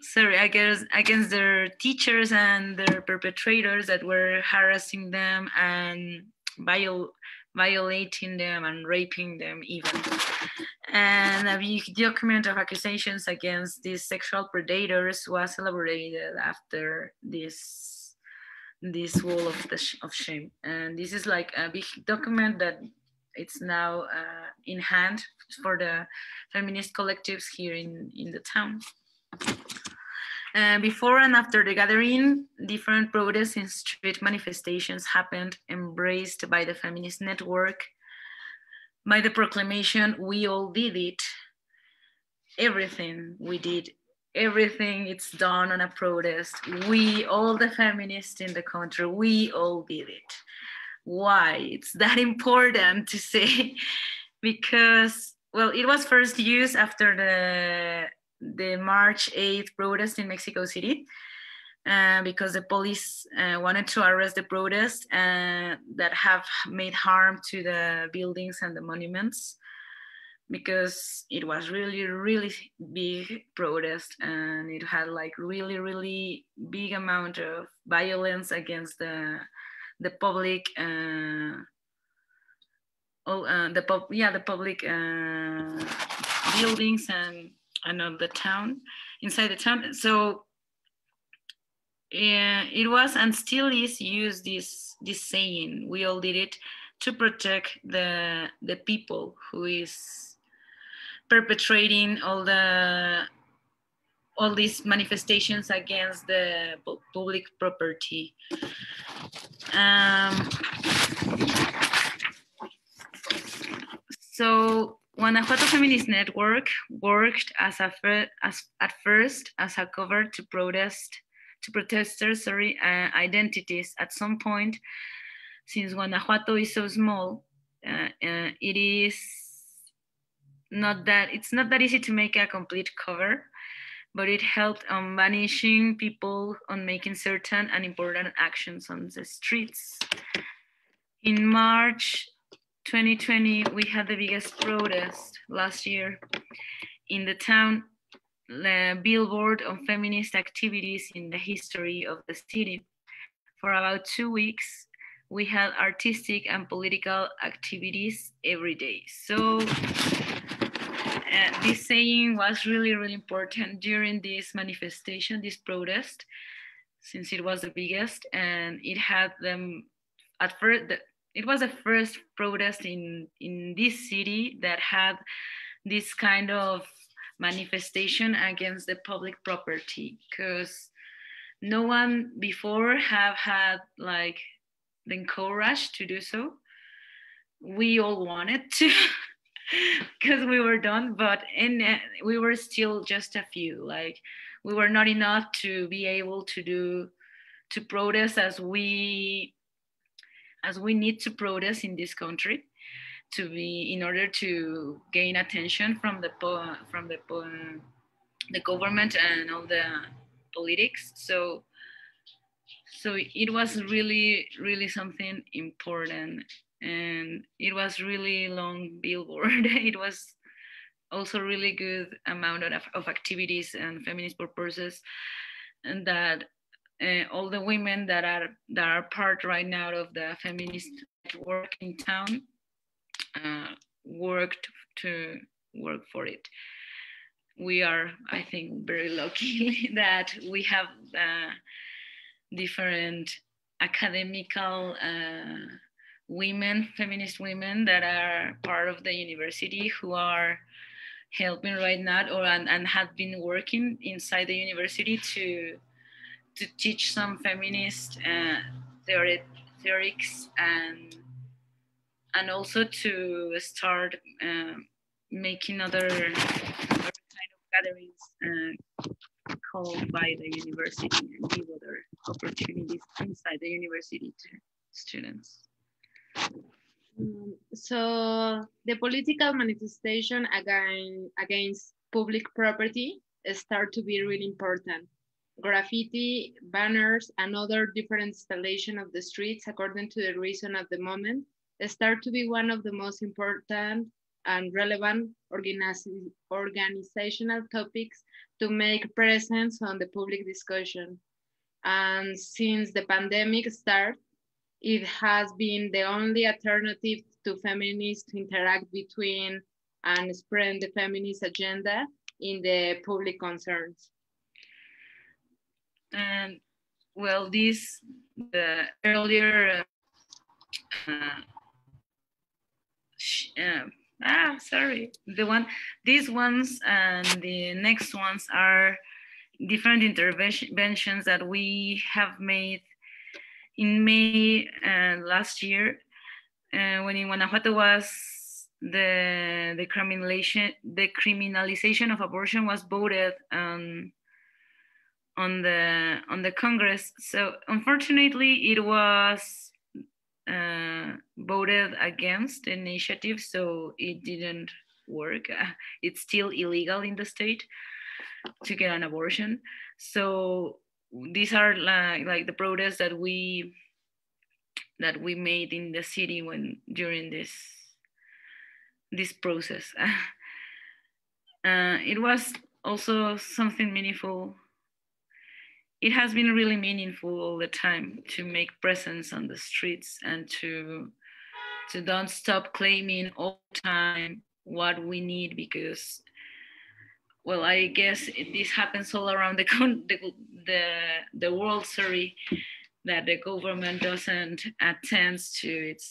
Sorry, against their teachers and their perpetrators that were harassing them and violating them and raping them even. And a big document of accusations against these sexual predators was elaborated after this wall of shame. And this is like a big document that it's now in hand for the feminist collectives here in the town. Before and after the gathering, different protests and street manifestations happened, embraced by the feminist network, by the proclamation, "We all did it." Everything we did, everything it's done on a protest. We, all the feminists in the country, we all did it. Why? It's that important to say, because, well, it was first used after the March 8th protest in Mexico City, because the police wanted to arrest the protests that have made harm to the buildings and the monuments, because it was really, really big protest, and it had like really, really big amount of violence against the public, the public buildings and of the town, inside the town. So it was and still is used this saying, "We all did it," to protect the people who is perpetrating all these manifestations against the public property. So Guanajuato Feminist Network worked at first as a cover to protesters' identities. At some point, since Guanajuato is so small, it's not that easy to make a complete cover, but it helped on banishing people, on making certain and important actions on the streets. In March 2020, we had the biggest protest last year in the town, the billboard on feminist activities in the history of the city. For about 2 weeks, we had artistic and political activities every day. So this saying was really, really important during this manifestation, this protest, since it was the biggest, and it had them at first. It was the first protest in this city that had this kind of manifestation against the public property, because no one before have had like the courage to do so. We all wanted to, because we were done, but we were still just a few. Like, we were not enough to be able to protest as we need to protest in this country, in order to gain attention from the government and all the politics. So it was really, really something important, and it was really long billboard. It was also really good amount of activities and feminist purposes, and that all the women that are part right now of the feminist network in town worked for it. We are, I think, very lucky that we have different academical women, feminist women that are part of the university, who are helping right now and have been working inside the university to teach some feminist theories and also to start making other kind of gatherings called by the university, and give other opportunities inside the university to students. So the political manifestation against public property start to be really important. Graffiti, banners, and other different installation of the streets according to the reason of the moment start to be one of the most important and relevant organizational topics to make presence on the public discussion. And since the pandemic started, it has been the only alternative to feminists to interact between and spread the feminist agenda in the public concerns. And well, the earlier these ones and the next ones are different interventions that we have made in May last year, when in Guanajuato was the criminalization of abortion was voted on the Congress. So unfortunately, it was voted against the initiative, so it didn't work. It's still illegal in the state to get an abortion. So these are like the protests that we made in the city during this process. It was also something meaningful. It has been really meaningful all the time to make presence on the streets and to don't stop claiming all the time what we need, because, well, I guess this happens all around the world, sorry, that the government doesn't attend to its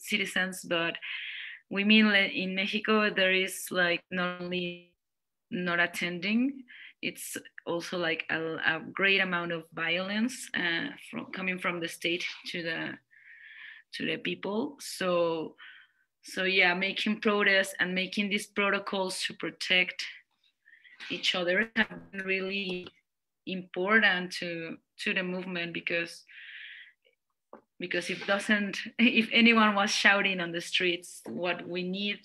citizens. But we mean in Mexico, there is like not only not attending, it's also like a great amount of violence coming from the state to the people. So yeah, making protests and making these protocols to protect each other have been really important to the movement, because if anyone was shouting on the streets what we need,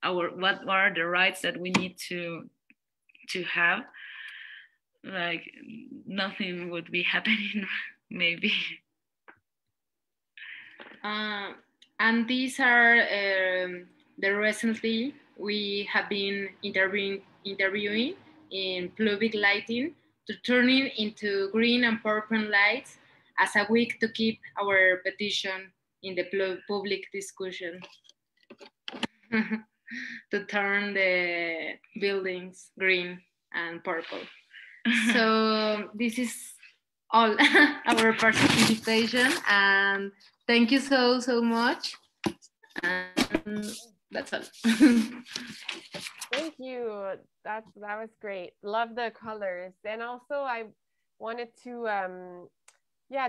what are the rights that we need to have, like nothing would be happening maybe. And these are the recently we have been interviewing in public lighting to turning into green and purple lights as a week to keep our petition in the public discussion. To turn the buildings green and purple. So this is all our participation, and thank you so much. And that's all. Thank you. That was great. Love the colors. And also I wanted to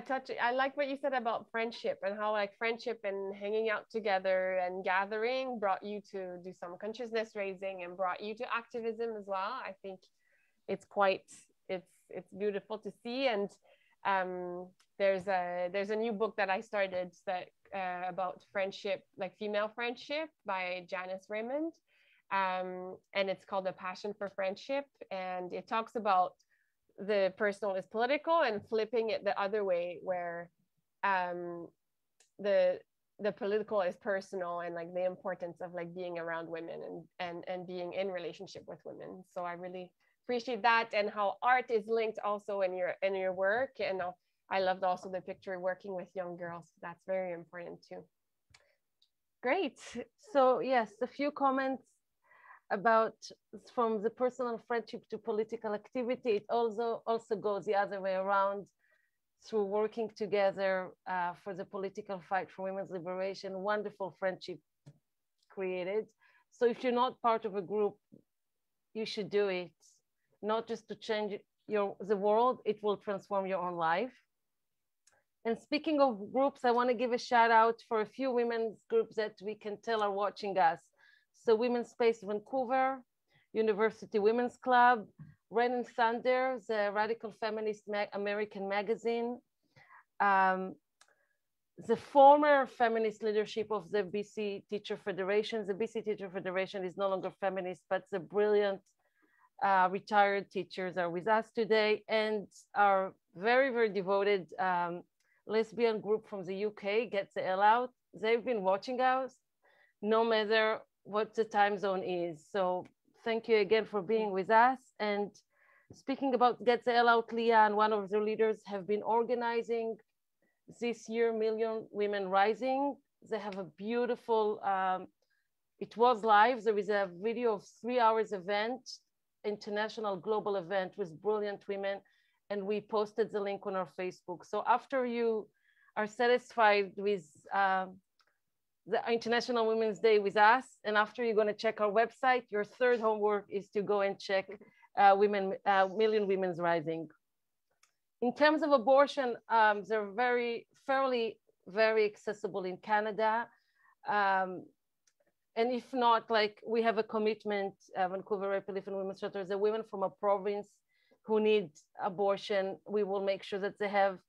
touch. I like what you said about friendship and how like friendship and hanging out together and gathering brought you to do some consciousness raising and brought you to activism as well. I think it's beautiful to see. And there's a new book that I started that about friendship, like female friendship, by Janice Raymond, and it's called A Passion for Friendship, and it talks about the personal is political and flipping it the other way, where the political is personal, and like the importance of like being around women and being in relationship with women. So I really appreciate that, and how art is linked also in your work. And I loved also the picture working with young girls. That's very important too. Great. So yes, a few comments about from the personal friendship to political activity. It also goes the other way around, through working together for the political fight for women's liberation. Wonderful friendship created. So if you're not part of a group, you should do it, not just to change the world, it will transform your own life. And speaking of groups, I want to give a shout out for a few women's groups that we can tell are watching us. So Women's Space Vancouver, University Women's Club, Rain and Thunder, the radical feminist American magazine, the former feminist leadership of the BC Teacher Federation. The BC Teacher Federation is no longer feminist, but the brilliant retired teachers are with us today, and our very, very devoted lesbian group from the UK, Get the Hell Out. They've been watching us no matter what the time zone is. So thank you again for being with us. And speaking about Get the Hell Out, Leah and one of the leaders have been organizing this year Million Women Rising. They have a beautiful, it was live. There is a video of 3 hours event, international global event with brilliant women. And we posted the link on our Facebook. So after you are satisfied with the International Women's Day with us. And after you're going to check our website, your third homework is to go and check Million Women's Rising. In terms of abortion, they're very accessible in Canada. And if not, like we have a commitment, Vancouver Rape Relief and Women's Shelters, the women from a province who need abortion, we will make sure that they have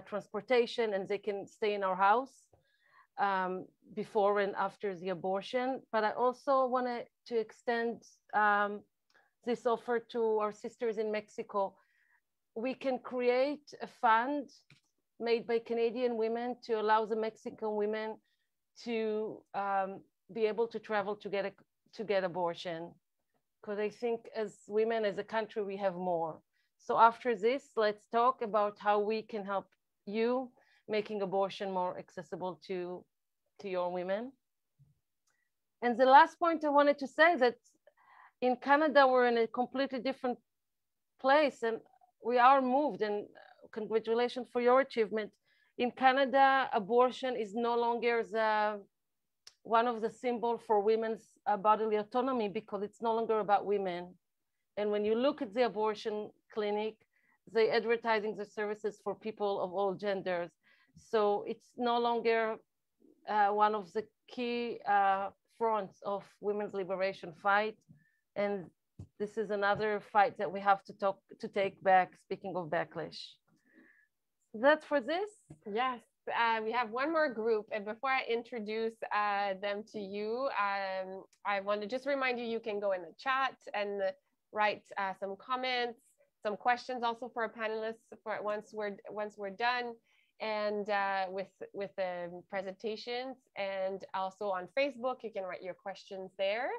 transportation and they can stay in our house before and after the abortion. But I also wanted to extend this offer to our sisters in Mexico. We can create a fund made by Canadian women to allow the Mexican women to be able to travel to get abortion. Because I think as women, as a country, we have more. So after this, let's talk about how we can help you making abortion more accessible to your women. And the last point I wanted to say that in Canada, we're in a completely different place and we are moved, and congratulations for your achievement. In Canada, abortion is no longer one of the symbols for women's bodily autonomy because it's no longer about women. And when you look at the abortion clinic, they're advertising the services for people of all genders. So it's no longer one of the key fronts of women's liberation fight. And this is another fight that we have to take back, speaking of backlash. That's for this? Yes, we have one more group. And before I introduce them to you, I want to just remind you, you can go in the chat and write some comments, some questions also for our panelists for once we're done, and with the presentations, and also on Facebook, you can write your questions there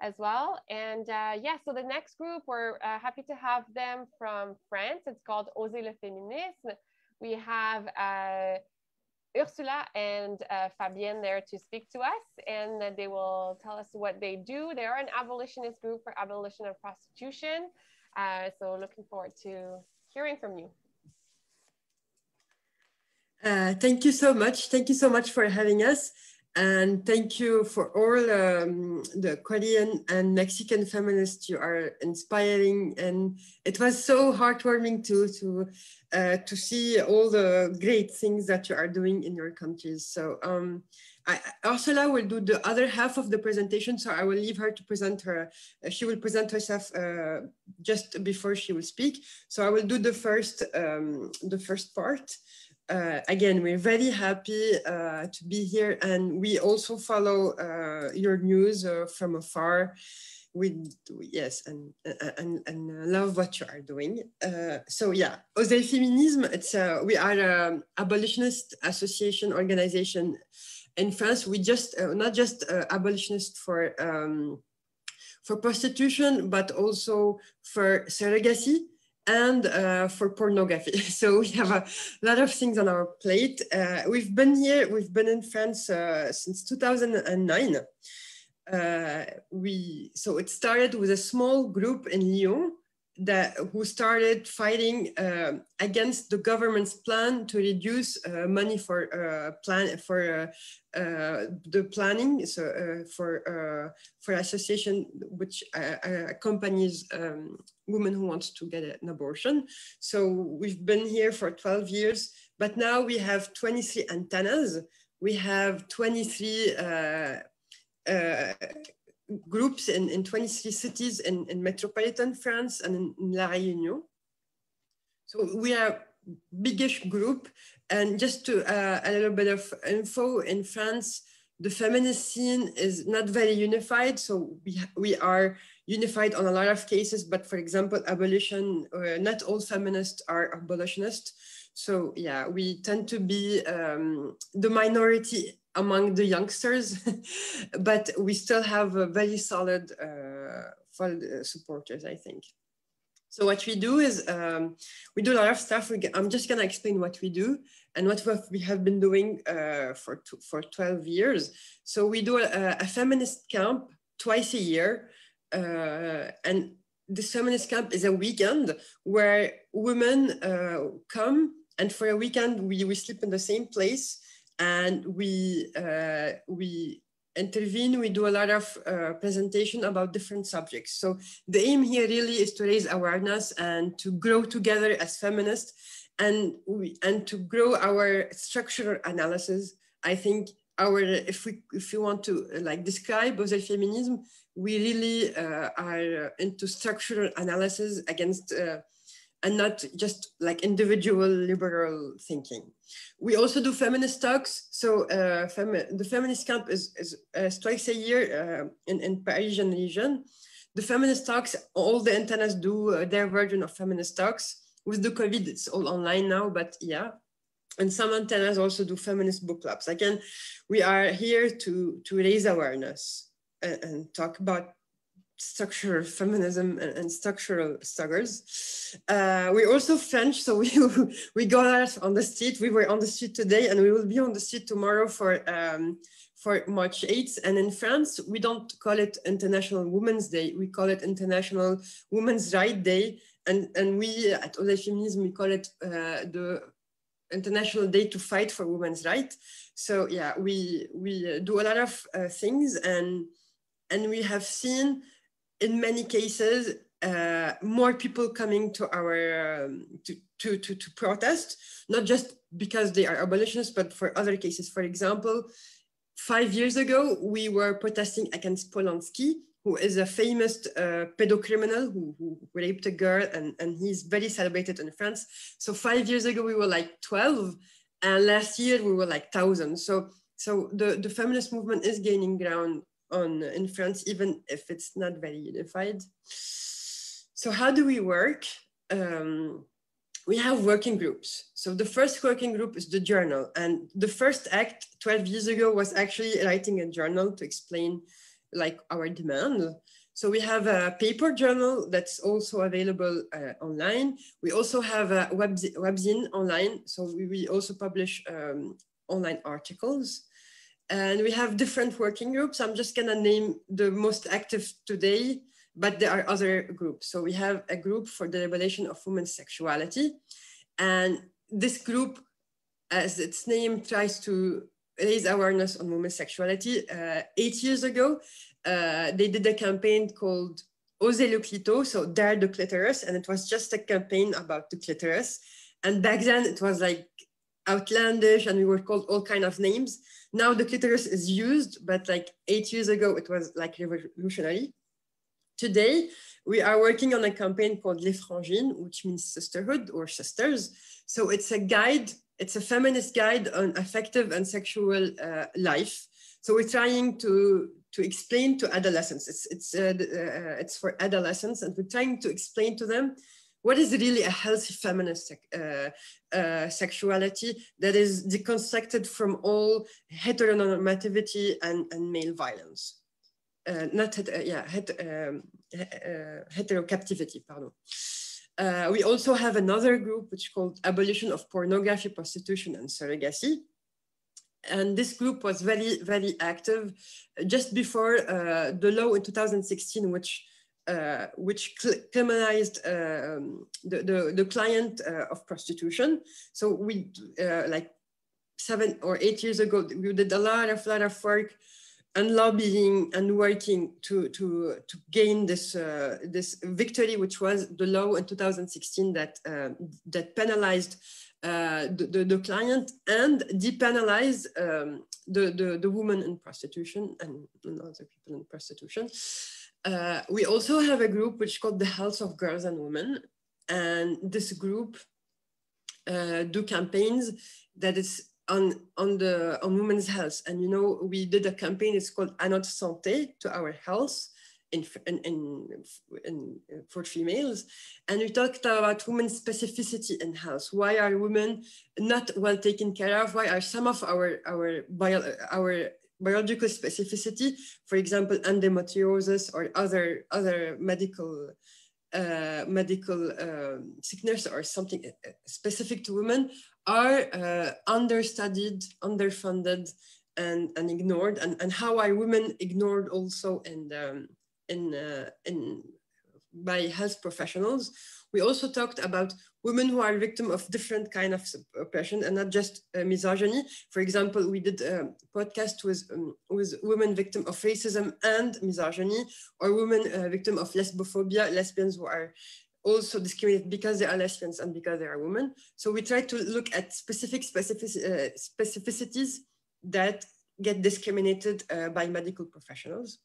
as well. And yeah, so the next group, we're happy to have them from France. It's called Osez le féminisme. We have Ursula and Fabienne there to speak to us, and they will tell us what they do. They are an abolitionist group for abolition of prostitution. So looking forward to hearing from you. Thank you so much. Thank you so much for having us. And thank you for all the Korean and Mexican feminists you are inspiring. And it was so heartwarming to see all the great things that you are doing in your countries. So Ursula will do the other half of the presentation. So I will leave her to present her. She will present herself just before she will speak. So I will do the first part. Again, we're very happy to be here, and we also follow your news from afar. Yes, and love what you are doing. So yeah, Osez Féminisme, we are an abolitionist association organization in France. We just not just abolitionist for prostitution, but also for surrogacy and for pornography. So we have a lot of things on our plate. We've been in France since 2009. So it started with a small group in Lyon who started fighting against the government's plan to reduce money for the planning, so for association which accompanies women who want to get an abortion. So we've been here for 12 years, but now we have 23 antennas. We have 23 groups in 23 cities in metropolitan France and in La Réunion. So we are biggish group. And just to a little bit of info, in France, the feminist scene is not very unified. So we are unified on a lot of cases, but for example, abolition, not all feminists are abolitionists. So yeah, we tend to be the minority among the youngsters, but we still have a very solid supporters, I think. So what we do is we do a lot of stuff. I'm just gonna explain what we do and what we have been doing for 12 years. So we do a feminist camp twice a year. And this feminist camp is a weekend where women come, and for a weekend we sleep in the same place. and we intervene, we do a lot of presentation about different subjects. So the aim here really is to raise awareness and to grow together as feminists, and to grow our structural analysis. I think if we want to like describe Osez feminism, we really are into structural analysis against and not just like individual liberal thinking. We also do feminist talks. So the feminist camp is twice a year in Parisian region. The feminist talks, all the internet do their version of feminist talks. With the COVID, it's all online now, but yeah. And some antennas also do feminist book clubs. Again, we are here to raise awareness and talk about structural feminism and structural struggles. We're also French, so we go out on the street. We were on the street today, and we will be on the street tomorrow for March 8th. And in France, we don't call it International Women's Day. We call it International Women's Rights Day. And we at Osez Feminism, we call it the International Day to fight for women's rights. So yeah, we do a lot of things, and we have seen in many cases more people coming to our to protest, not just because they are abolitionists, but for other cases. For example, 5 years ago, we were protesting against Polanski, who is a famous pedocriminal who raped a girl, and he's very celebrated in France. So 5 years ago, we were like 12, and last year we were like 1,000. So the feminist movement is gaining ground in France, even if it's not very unified. So how do we work? We have working groups. So the first working group is the journal. And the first act 12 years ago was actually writing a journal to explain like our demand. So we have a paper journal that's also available online. We also have a webzine online. So we also publish online articles. And we have different working groups. I'm just gonna name the most active today, but there are other groups. So we have a group for the liberation of women's sexuality. And this group, as its name, tries to raise awareness on women's sexuality. 8 years ago, they did a campaign called Osez le clito, so Dare the clitoris, and it was just a campaign about the clitoris. And back then it was like outlandish, and we were called all kinds of names. Now the clitoris is used, but like 8 years ago, it was like revolutionary. Today, we are working on a campaign called Les Frangines, which means sisterhood or sisters. So it's a guide, it's a feminist guide on affective and sexual life. So we're trying to explain to adolescents, it's for adolescents, and we're trying to explain to them what is really a healthy feminist sexuality that is deconstructed from all heteronormativity and male violence. Heterocaptivity, pardon. We also have another group which is called Abolition of Pornography, Prostitution and Surrogacy. And this group was very, very active just before the law in 2016, which criminalized the client of prostitution. So we, like 7 or 8 years ago, we did a lot of work and lobbying and working to gain this victory, which was the law in 2016 that penalized the client and depenalized the woman in prostitution and other people in prostitution. We also have a group which is called the Health of Girls and Women, and this group do campaigns that is on women's health. And you know, we did a campaign, it's called À notre santé, to our health for females, and we talked about women's specificity in health. Why are women not well taken care of? Why are some of our biological specificity, for example, endometriosis or other medical sickness or something specific to women, are understudied, underfunded, and ignored, and how are women ignored also by health professionals? We also talked about women who are victim of different kind of oppression and not just misogyny. For example, we did a podcast with women victim of racism and misogyny, or women victim of lesbophobia, lesbians who are also discriminated because they are lesbians and because they are women. So we try to look at specificities that get discriminated by medical professionals.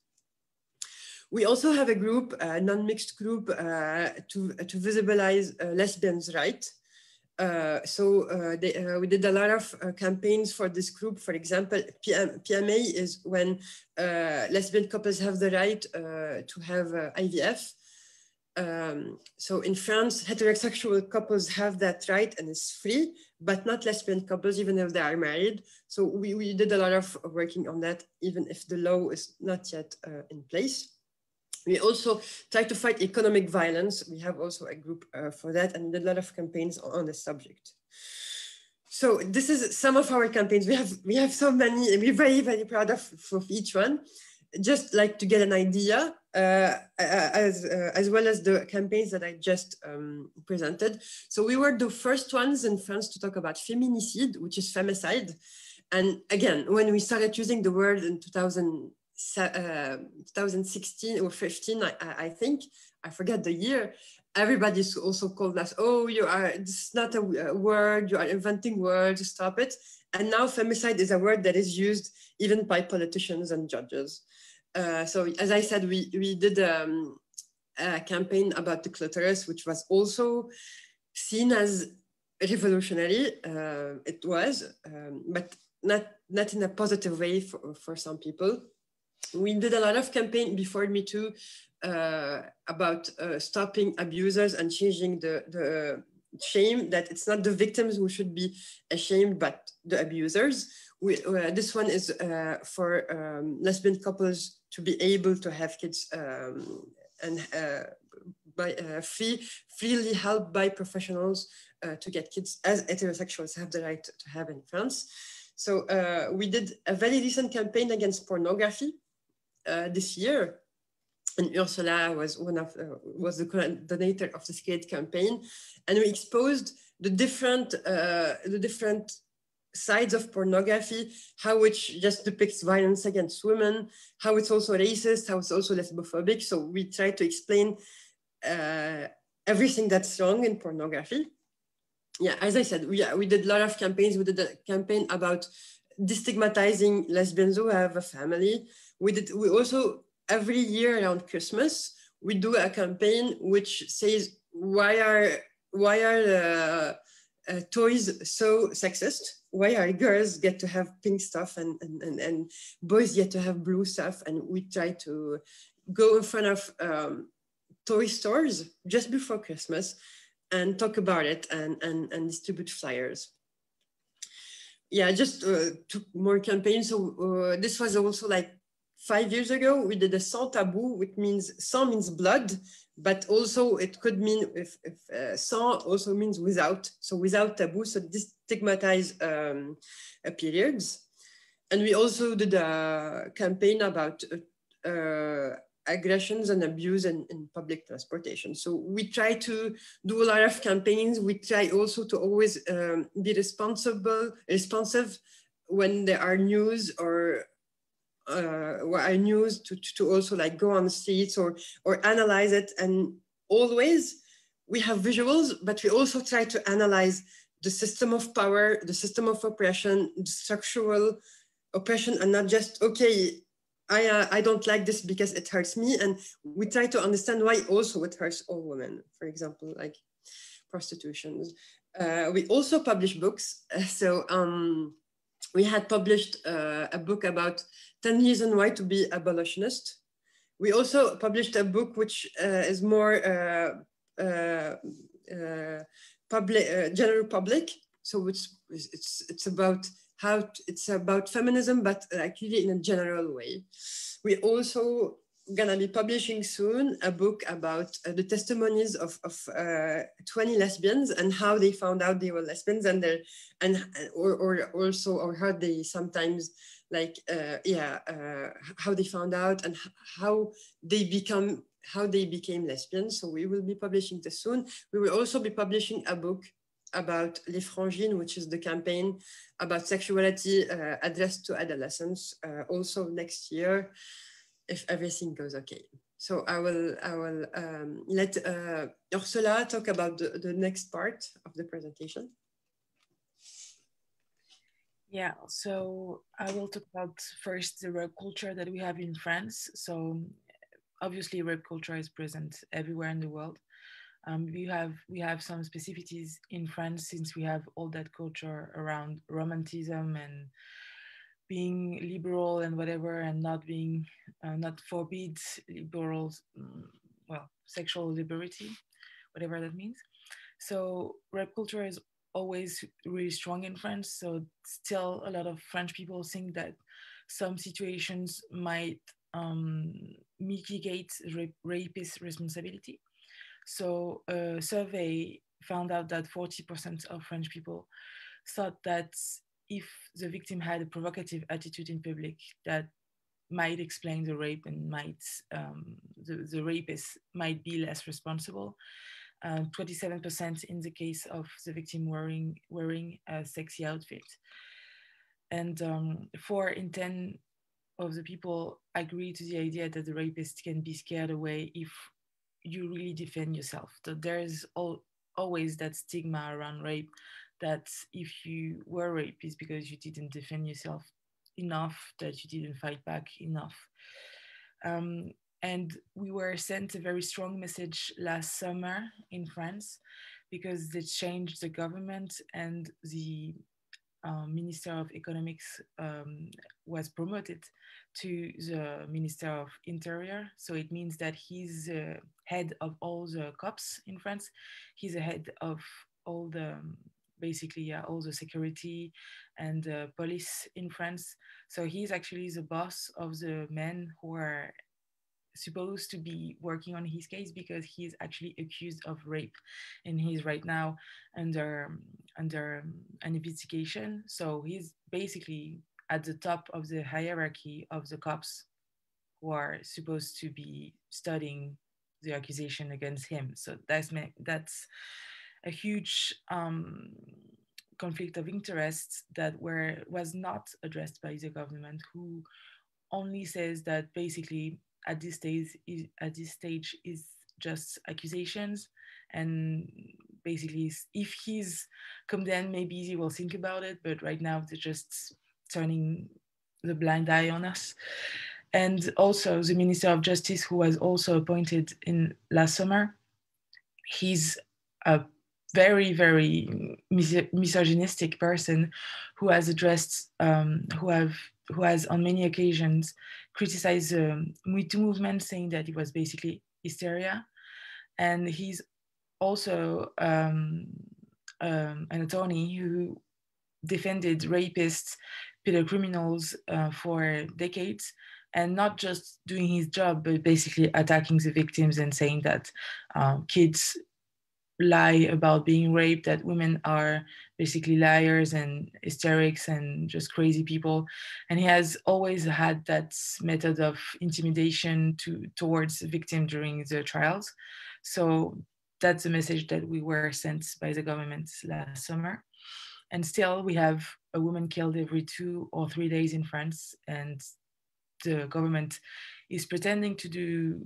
We also have a group, a non-mixed group, to visibilize lesbians' rights. We did a lot of campaigns for this group. For example, PMA is when lesbian couples have the right to have IVF. So in France, heterosexual couples have that right and it's free, but not lesbian couples, even if they are married. So we did a lot of working on that, even if the law is not yet in place. We also try to fight economic violence. We have also a group for that, and did a lot of campaigns on the subject. So this is some of our campaigns. We have so many. We're very, very proud of each one. Just like to get an idea, as well as the campaigns that I just presented. So we were the first ones in France to talk about feminicide, which is femicide. And again, when we started using the word in 2016 or 15, I think, I forget the year, everybody's also called us, oh, this is not a word, you are inventing words, stop it. And now femicide is a word that is used even by politicians and judges. So as I said, we did a campaign about the clitoris, which was also seen as revolutionary. It was, but not in a positive way for some people. We did a lot of campaign before Me Too about stopping abusers and changing the shame, that it's not the victims who should be ashamed, but the abusers. This one is for lesbian couples to be able to have kids and freely helped by professionals to get kids, as heterosexuals have the right to have in France. So we did a very recent campaign against pornography this year, and Ursula was was the coordinator of this great campaign, and we exposed the different sides of pornography, how it just depicts violence against women, how it's also racist, how it's also lesbophobic. So we try to explain everything that's wrong in pornography. Yeah, as I said, we did a lot of campaigns. We did a campaign about destigmatizing lesbians who have a family. We also, every year around Christmas, we do a campaign which says, why are toys so sexist? Why are girls get to have pink stuff and boys get to have blue stuff? And we try to go in front of toy stores just before Christmas and talk about it and distribute flyers. Yeah, just took more campaigns. So this was also like 5 years ago. We did a sans taboo, which means sans means blood, but also it could mean if sans also means without. So without taboo, so destigmatize periods. And we also did a campaign about aggressions and abuse in public transportation. So we try to do a lot of campaigns. We try also to always be responsive when there are news or news to also like go on the streets or analyze it. And always we have visuals, but we also try to analyze the system of power, the system of oppression, the structural oppression, and not just, okay, I don't like this because it hurts me. And we try to understand why also it hurts all women, for example, like prostitution. We also publish books. We had published a book about 10 reasons why to be abolitionist. We also published a book which is more general public. So it's about it's about feminism, but actually in a general way. We also gonna be publishing soon a book about the testimonies of 20 lesbians and how they found out they were lesbians or how they sometimes like how they found out and how they become how they became lesbians. So we will be publishing this soon. We will also be publishing a book about Les Frangines, which is the campaign about sexuality addressed to adolescents, also next year, if everything goes okay. So I will let Ursula talk about the next part of the presentation. Yeah, so I will talk about first the rape culture that we have in France. So obviously rape culture is present everywhere in the world. We have some specificities in France since we have all that culture around romanticism and being liberal and whatever, and not being not forbid liberal, well, sexual liberty, whatever that means. So rape culture is always really strong in France. So still a lot of French people think that some situations might mitigate rapist responsibility. So a survey found out that 40% of French people thought that if the victim had a provocative attitude in public, that might explain the rape and might the rapist might be less responsible. 27% in the case of the victim wearing a sexy outfit. And 4 in 10 of the people agree to the idea that the rapist can be scared away if you really defend yourself. So there is always that stigma around rape, that if you were raped, it's because you didn't defend yourself enough, that you didn't fight back enough. And we were sent a very strong message last summer in France, because they changed the government, and the Minister of Economics was promoted to the Minister of Interior. So it means that he's head of all the cops in France. He's the head of all the, basically, all the security and police in France. So he's actually the boss of the men who are supposed to be working on his case, because he is actually accused of rape, and he's right now under an investigation. So he's basically at the top of the hierarchy of the cops who are supposed to be studying the accusation against him. So that's a huge conflict of interest that was not addressed by the government, who only says that basically at this stage is just accusations, and basically if he's condemned, maybe he will think about it, but right now they're just turning the blind eye on us. And also the Minister of Justice, who was also appointed in last summer, he's a very, very misogynistic person who has addressed, who has on many occasions criticized the Me Too movement, saying that it was basically hysteria. And he's also an attorney who defended rapists, pedocriminals for decades, and not just doing his job, but basically attacking the victims and saying that kids lie about being raped, that women are basically liars and hysterics and just crazy people. And he has always had that method of intimidation towards the victim during the trials. So that's a message that we were sent by the government last summer. And still we have a woman killed every 2 or 3 days in France, and the government is pretending to do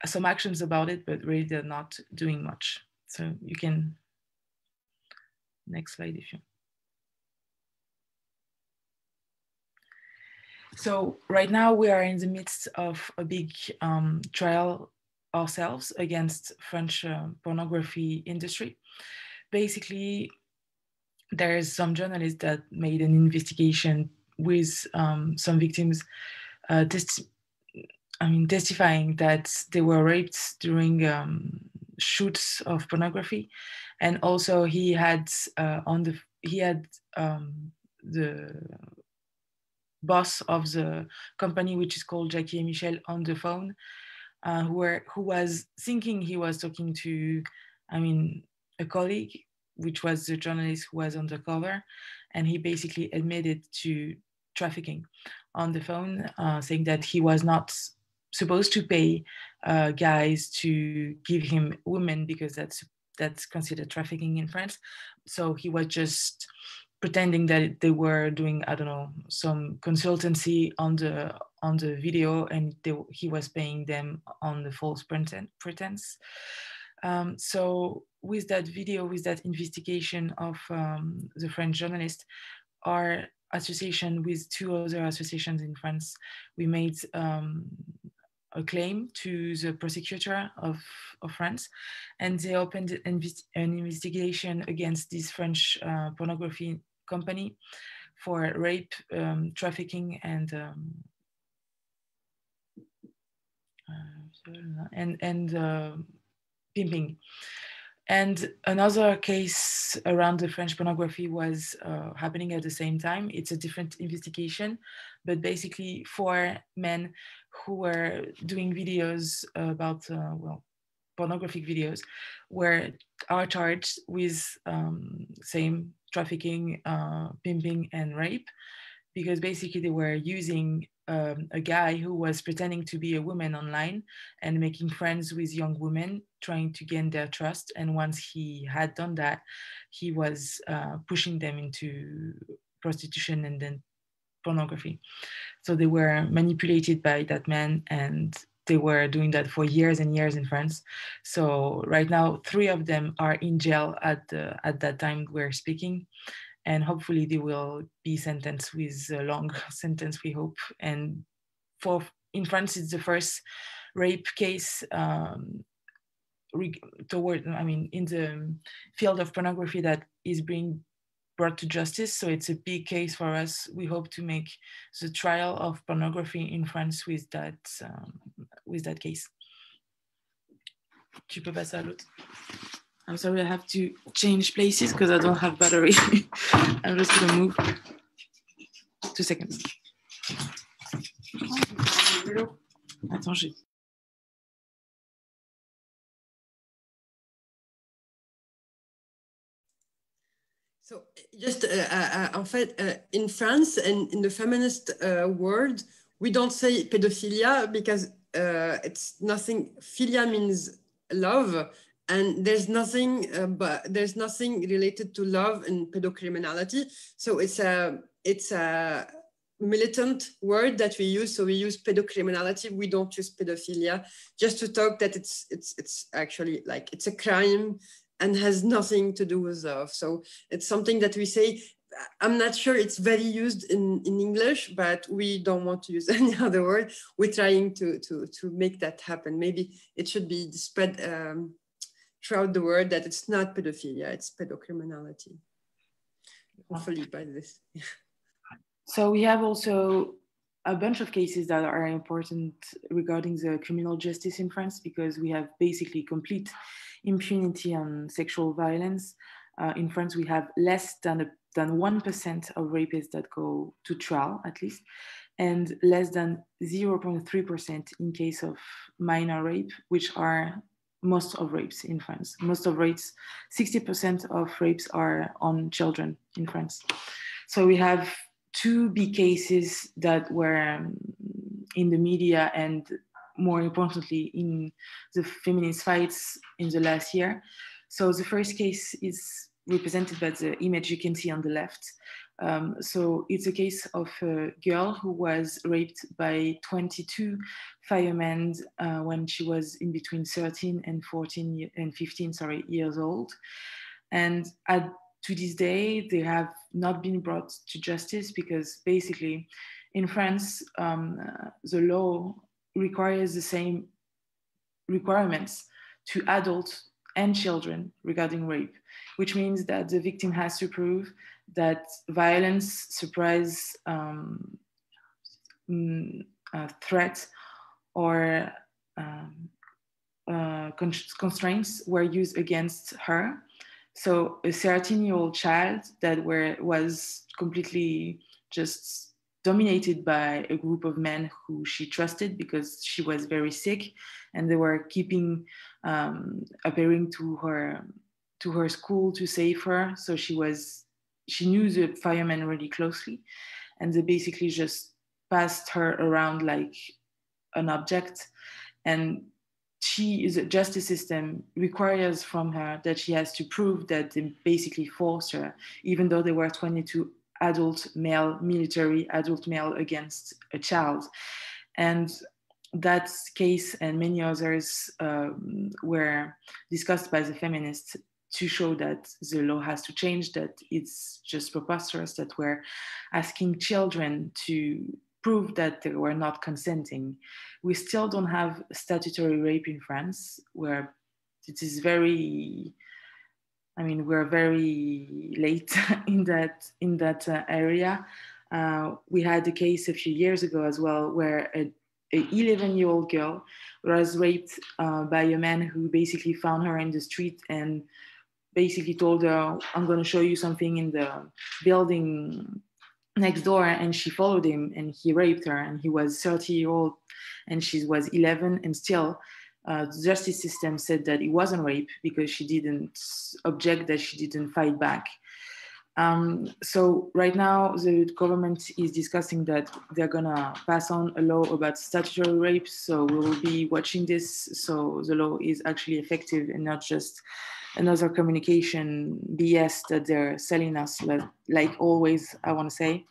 some actions about it, but really they're not doing much. So you can, next slide if you. So right now we are in the midst of a big trial ourselves against French pornography industry. Basically, there's some journalists that made an investigation with some victims testifying that they were raped during shoots of pornography. And also he had the boss of the company, which is called Jackie and Michel, on the phone, who was thinking he was talking to, a colleague, which was the journalist who was undercover, and he basically admitted to trafficking on the phone, saying that he was not supposed to pay guys to give him women because that's considered trafficking in France. So he was just pretending that they were doing, I don't know, some consultancy on the video, and he was paying them on the false pretense. So with that video, with that investigation of the French journalist, our association with two other associations in France, we made a claim to the prosecutor of France, and they opened an investigation against this French pornography company for rape, trafficking, and pimping. And another case around the French pornography was happening at the same time. It's a different investigation, but basically 4 men who were doing videos about, pornographic videos are charged with same trafficking, pimping, and rape, because basically they were using a guy who was pretending to be a woman online and making friends with young women, trying to gain their trust. And once he had done that, he was pushing them into prostitution and then pornography. So they were manipulated by that man, and they were doing that for years and years in France. So right now, 3 of them are in jail at that time we're speaking. And hopefully they will be sentenced with a long sentence, we hope. And in France, it's the first rape case in the field of pornography that is being brought to justice. So it's a big case for us. We hope to make the trial of pornography in France with that case. Tu peux passer à l'autre. I'm sorry, I have to change places because I don't have battery. I'm just gonna move. 2 seconds. Attends, So just en fait, in France and in the feminist world, we don't say pedophilia because it's nothing. Philia means love, and there's nothing related to love and pedocriminality. So it's a militant word that we use. So we use pedocriminality. We don't use pedophilia, just to talk that it's actually like it's a crime and has nothing to do with love. So it's something that we say. I'm not sure it's very used in English, but we don't want to use any other word. We're trying to make that happen. Maybe it should be spread throughout the world that it's not pedophilia, it's pedocriminality. Hopefully by this. So we have also a bunch of cases that are important regarding the criminal justice in France, because we have basically complete impunity on sexual violence. In France, we have less than 1% of rapists that go to trial, at least, and less than 0.3% in case of minor rape, which are most of rapes in France. Most of rapes, 60% of rapes are on children in France. So we have 2 big cases that were in the media and more importantly in the feminist fights in the last year. So the first case is represented by the image you can see on the left. So it's a case of a girl who was raped by 22 firemen when she was in between 13 and 15 years old. And to this day, they have not been brought to justice because basically in France, the law requires the same requirements to adults and children regarding rape, which means that the victim has to prove that violence, surprise, threat, or constraints were used against her. So a 13-year-old child that was completely just dominated by a group of men who she trusted because she was very sick, and they were keeping appearing to her school to save her. So she knew the firemen really closely, and they basically just passed her around like an object, and the justice system requires from her that she has to prove that they basically forced her, even though there were 22 military adult male against a child. And that case and many others were discussed by the feminists to show that the law has to change, that it's just preposterous that we're asking children to prove that they were not consenting. We still don't have statutory rape in France, where it is very, I mean, we're very late in that area. We had a case a few years ago as well, where an 11-year-old girl was raped by a man who basically found her in the street and basically told her, I'm going to show you something in the building next door, and she followed him and he raped her, and he was 30-year-old and she was 11, and still the justice system said that it wasn't rape because she didn't object, that she didn't fight back. So right now the government is discussing that they're gonna pass on a law about statutory rape, so we will be watching this so the law is actually effective and not just another communication BS that they're selling us, like always, I want to say.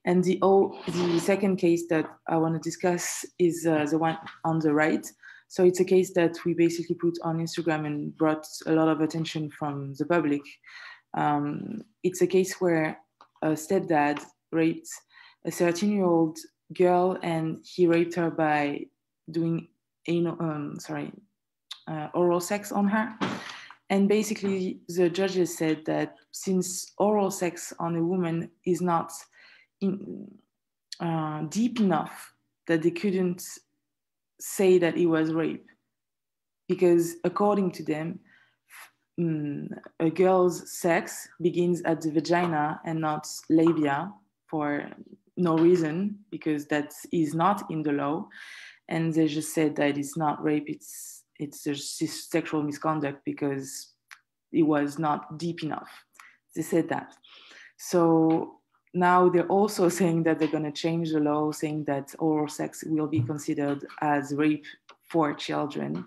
And the second case that I want to discuss is the one on the right. So it's a case that we basically put on Instagram and brought a lot of attention from the public. It's a case where a stepdad raped a 13-year-old girl, and he raped her by doing oral sex on her. And basically, the judges said that since oral sex on a woman is not deep enough, that they couldn't say that it was rape. Because according to them, a girl's sex begins at the vagina and not labia for no reason, because that is not in the law. And they just said that it's not rape, it's just sexual misconduct because it was not deep enough. They said that. So now they're also saying that they're going to change the law, saying that oral sex will be considered as rape for children.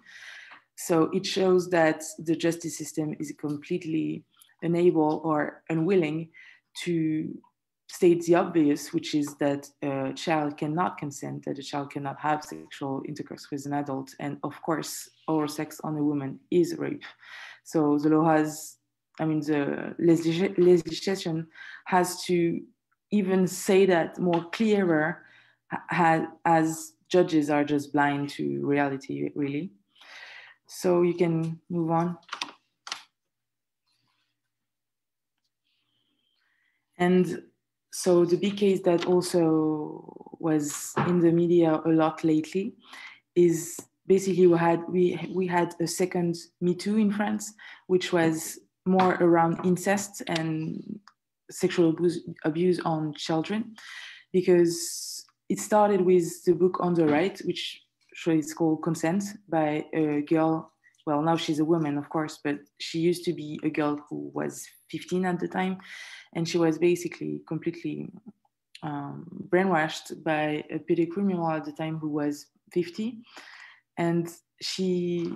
So it shows that the justice system is completely unable or unwilling to state the obvious, which is that a child cannot consent, that a child cannot have sexual intercourse with an adult. And of course, oral sex on a woman is rape. So the law has, the legislation has to even say that more clearer, as judges are just blind to reality, really. So you can move on. And so the big case that also was in the media a lot lately is basically we had a second Me Too in France, which was more around incest and sexual abuse on children, because it started with the book on the right, which is called Consent, by a girl. Well, now she's a woman, of course, but she used to be a girl who was 15 at the time. And she was basically completely brainwashed by a petty criminal at the time who was 50. And she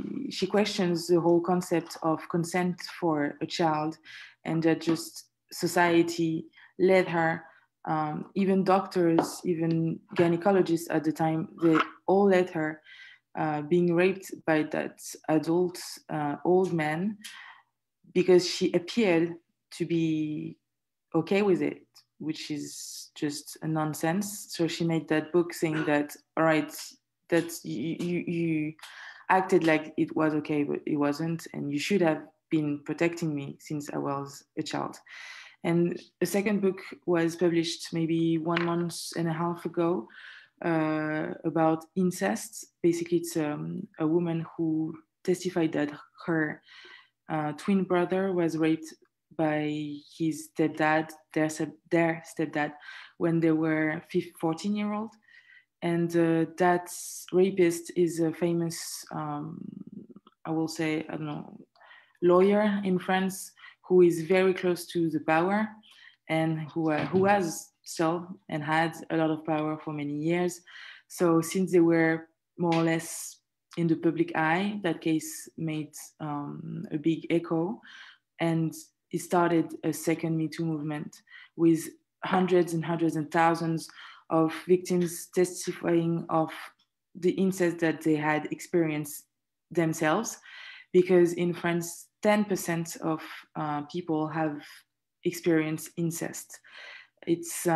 questions the whole concept of consent for a child, and that just society led her, even doctors, even gynecologists at the time, they all let her being raped by that adult old man, because she appeared to be okay with it, which is just a nonsense. So she made that book saying that, all right, that you acted like it was okay, but it wasn't, and you should have been protecting me since I was a child. And a second book was published maybe 1.5 months ago about incest. Basically, it's a woman who testified that her twin brother was raped by his stepdad, their stepdad, when they were 14-year-old. And that rapist is a famous, I will say, I don't know, lawyer in France who is very close to the power, and who has still and had a lot of power for many years. So since they were more or less in the public eye, that case made a big echo, and it started a second Me Too movement with hundreds and hundreds and thousands of victims testifying of the incest that they had experienced themselves. Because in France, 10% of people have experienced incest. It's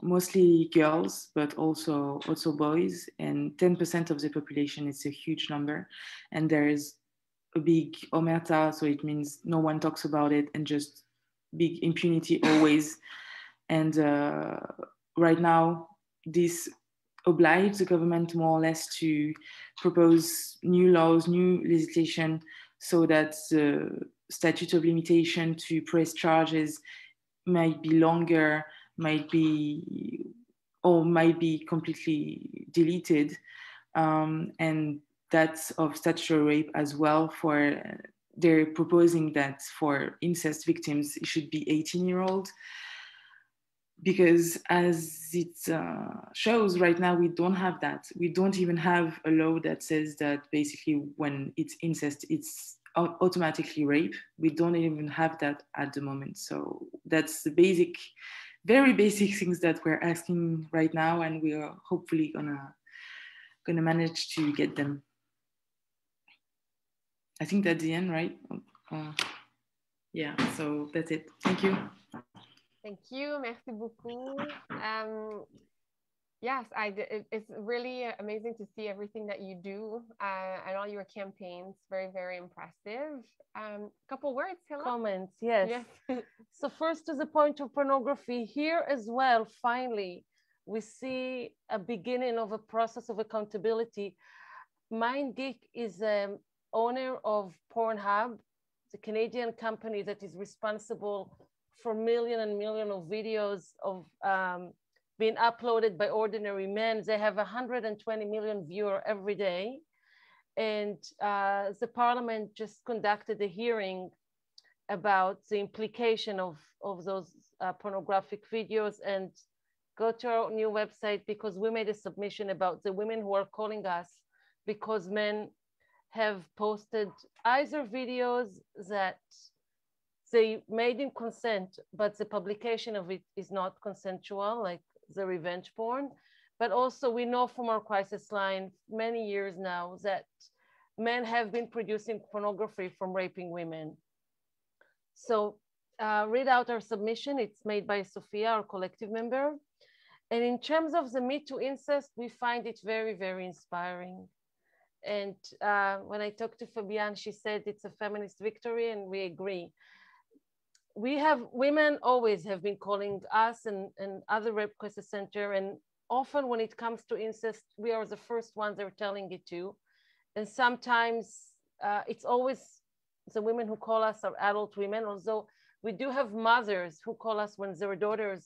mostly girls, but also boys, and 10% of the population is a huge number. And there is a big omerta, so it means no one talks about it, and just big impunity always. And right now, this obliges the government more or less to propose new laws, new legislation, so that the statute of limitation to press charges might be longer, might be completely deleted, and that's of statutory rape as well. For they're proposing that for incest victims it should be 18-year-old, because as it shows right now, we don't have that. We don't even have a law that says that basically when it's incest, it's automatically rape. We don't even have that at the moment. So that's the basic, very basic things that we're asking right now, and we are hopefully gonna manage to get them. I think that's the end, right? Yeah, so that's it. Thank you. Thank you. Merci beaucoup. Yes, it's really amazing to see everything that you do and all your campaigns. Very, very impressive. Couple words, Hilla? Comments, yes. So first, to the point of pornography, here as well, finally, we see a beginning of a process of accountability. MindGeek is owner of Pornhub, the Canadian company that is responsible for millions and millions of videos of being uploaded by ordinary men. They have 120 million viewers every day. And the parliament just conducted a hearing about the implication of those pornographic videos. And go to our new website, because we made a submission about the women who are calling us because men have posted either videos that they made in consent, but the publication of it is not consensual, like the revenge porn. But also we know from our crisis line many years now that men have been producing pornography from raping women. So read out our submission. It's made by Sophia, our collective member. And in terms of the Me Too incest, we find it very, very inspiring. And when I talked to Fabienne, she said it's a feminist victory, and we agree. We have, women always have been calling us and other rape crisis center, and often when it comes to incest, we are the first ones they're telling it to. And sometimes it's always the women who call us are adult women, although we do have mothers who call us when their daughters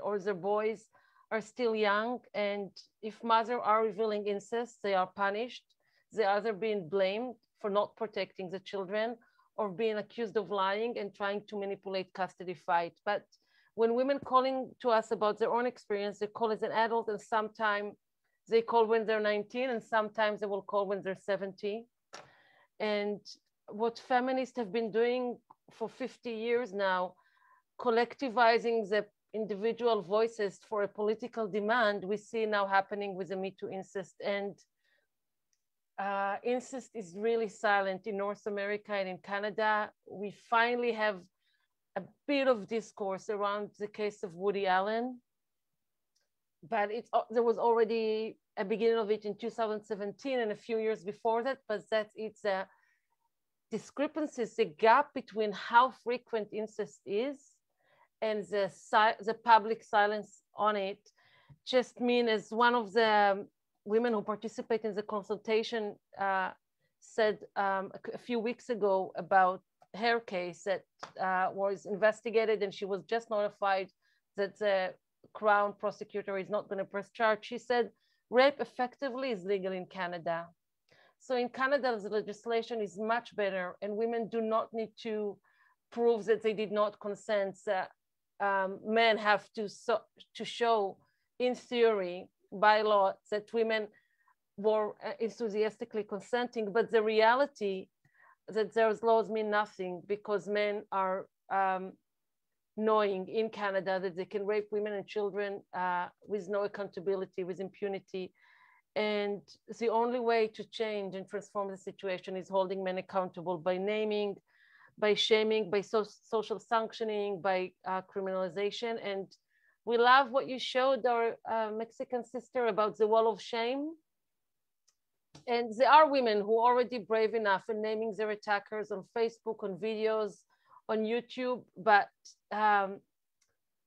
or their boys are still young. And if mothers are revealing incest, they are punished. They are either being blamed for not protecting the children, or being accused of lying and trying to manipulate custody fight. But when women calling to us about their own experience, they call as an adult, and sometimes they call when they're 19, and sometimes they will call when they're 70. And what feminists have been doing for 50 years now, collectivizing the individual voices for a political demand, we see now happening with the Me Too incest. And incest is really silent in North America and in Canada. We finally have a bit of discourse around the case of Woody Allen, but there was already a beginning of it in 2017 and a few years before that, but it's a discrepancies, the gap between how frequent incest is and the public silence on it. Just mean, as one of the women who participate in the consultation said a few weeks ago about her case that was investigated, and she was just notified that the Crown prosecutor is not going to press charge. She said rape effectively is legal in Canada. So in Canada, the legislation is much better, and women do not need to prove that they did not consent. Men have to show, in theory, bylaw that women were enthusiastically consenting, but the reality that those laws mean nothing because men are knowing in Canada that they can rape women and children with no accountability, with impunity. And the only way to change and transform the situation is holding men accountable by naming, by shaming, by social sanctioning, by criminalization. And we love what you showed our Mexican sister about the wall of shame. And there are women who are already brave enough in naming their attackers on Facebook, on videos, on YouTube, but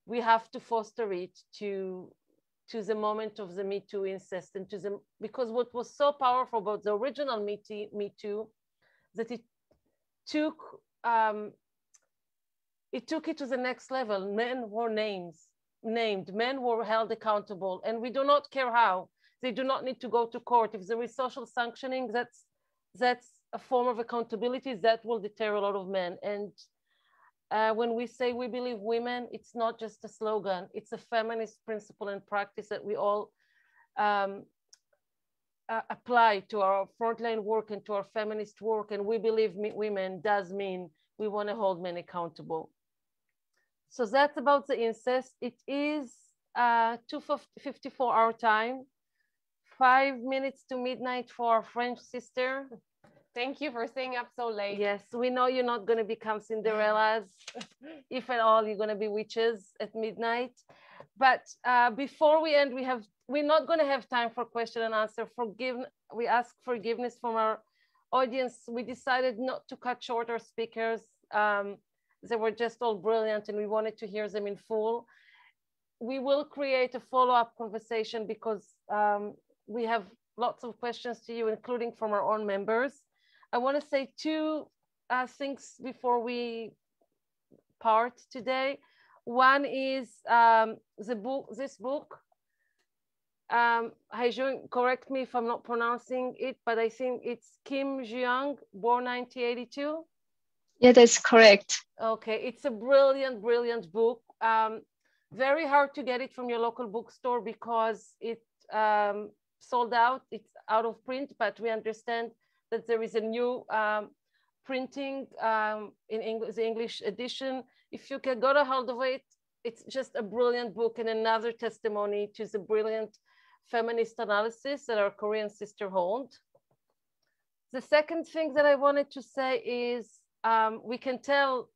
we have to foster it to the moment of the Me Too incest, and to the, because what was so powerful about the original Me Too, that it took it to the next level. Men were named, men were held accountable, and we do not care how. They do not need to go to court. If there is social sanctioning, that's a form of accountability that will deter a lot of men. And when we say we believe women, it's not just a slogan. It's a feminist principle and practice that we all apply to our frontline work and to our feminist work. And we believe women does mean we want to hold men accountable. So that's about the incest. It is 2:54 our time, 5 minutes to midnight for our French sister. Thank you for staying up so late. Yes, we know you're not going to become Cinderellas. If at all, you're going to be witches at midnight. But before we end, we're not going to have time for question and answer. We ask forgiveness from our audience. We decided not to cut short our speakers. They were just all brilliant, and we wanted to hear them in full. We will create a follow-up conversation because we have lots of questions to you, including from our own members. I want to say two things before we part today. One is this book. Hyejung, correct me if I'm not pronouncing it, but I think it's Kim Hyejung, born 1982. Yeah, that's correct. Okay, it's a brilliant, brilliant book. Very hard to get it from your local bookstore because it sold out. It's out of print, but we understand that there is a new printing in English, the English edition. If you can get a hold of it, it's just a brilliant book and another testimony to the brilliant feminist analysis that our Korean sister hold. The second thing that I wanted to say is we can tell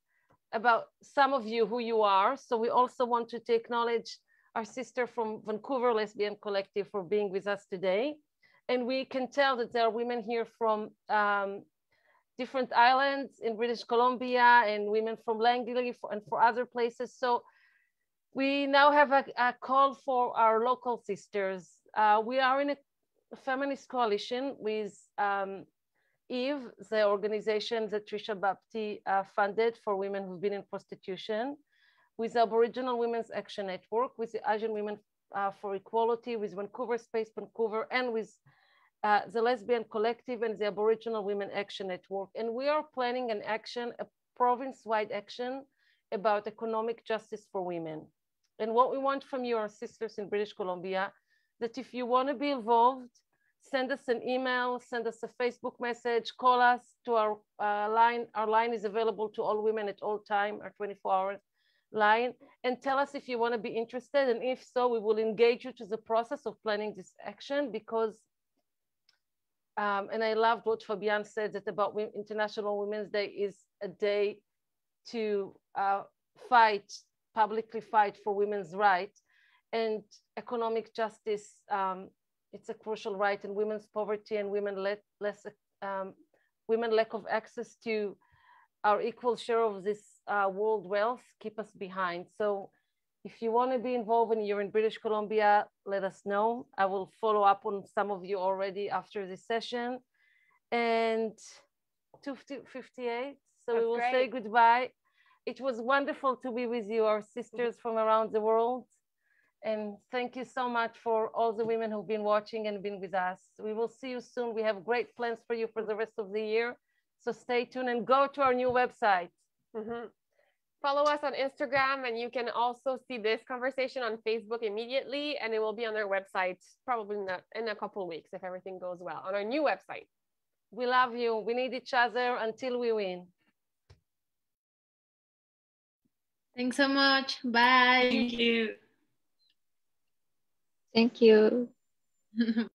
about some of you who you are. So we also want to acknowledge our sister from Vancouver Lesbian Collective for being with us today. And we can tell that there are women here from different islands in British Columbia and women from Langley and for other places. So we now have a call for our local sisters. We are in a feminist coalition with Eve, the organization that Trisha Bapti funded for women who've been in prostitution, with the Aboriginal Women's Action Network, with the Asian Women for Equality, with Vancouver Space Vancouver, and with the Lesbian Collective and the Aboriginal Women Action Network. And we are planning an action, a province-wide action about economic justice for women. And what we want from you, our sisters in British Columbia, that if you want to be involved, send us an email, send us a Facebook message, call us to our line. Our line is available to all women at all time, our 24-hour line, and tell us if you want to be interested. And if so, we will engage you to the process of planning this action because, and I loved what Fabienne said that about International Women's Day is a day to publicly fight for women's rights and economic justice. It's a crucial right, and women's poverty and women lack of access to our equal share of this world wealth keep us behind. So if you want to be involved and you're in British Columbia, let us know. I will follow up on some of you already after this session. And 2:58, so we will say goodbye. It was wonderful to be with you, our sisters from around the world. And thank you so much for all the women who've been watching and been with us. We will see you soon. We have great plans for you for the rest of the year. So stay tuned and go to our new website. Follow us on Instagram, and you can also see this conversation on Facebook immediately, and it will be on their website probably in a couple of weeks if everything goes well, on our new website. We love you. We need each other until we win. Thanks so much. Bye. Thank you. Thank you.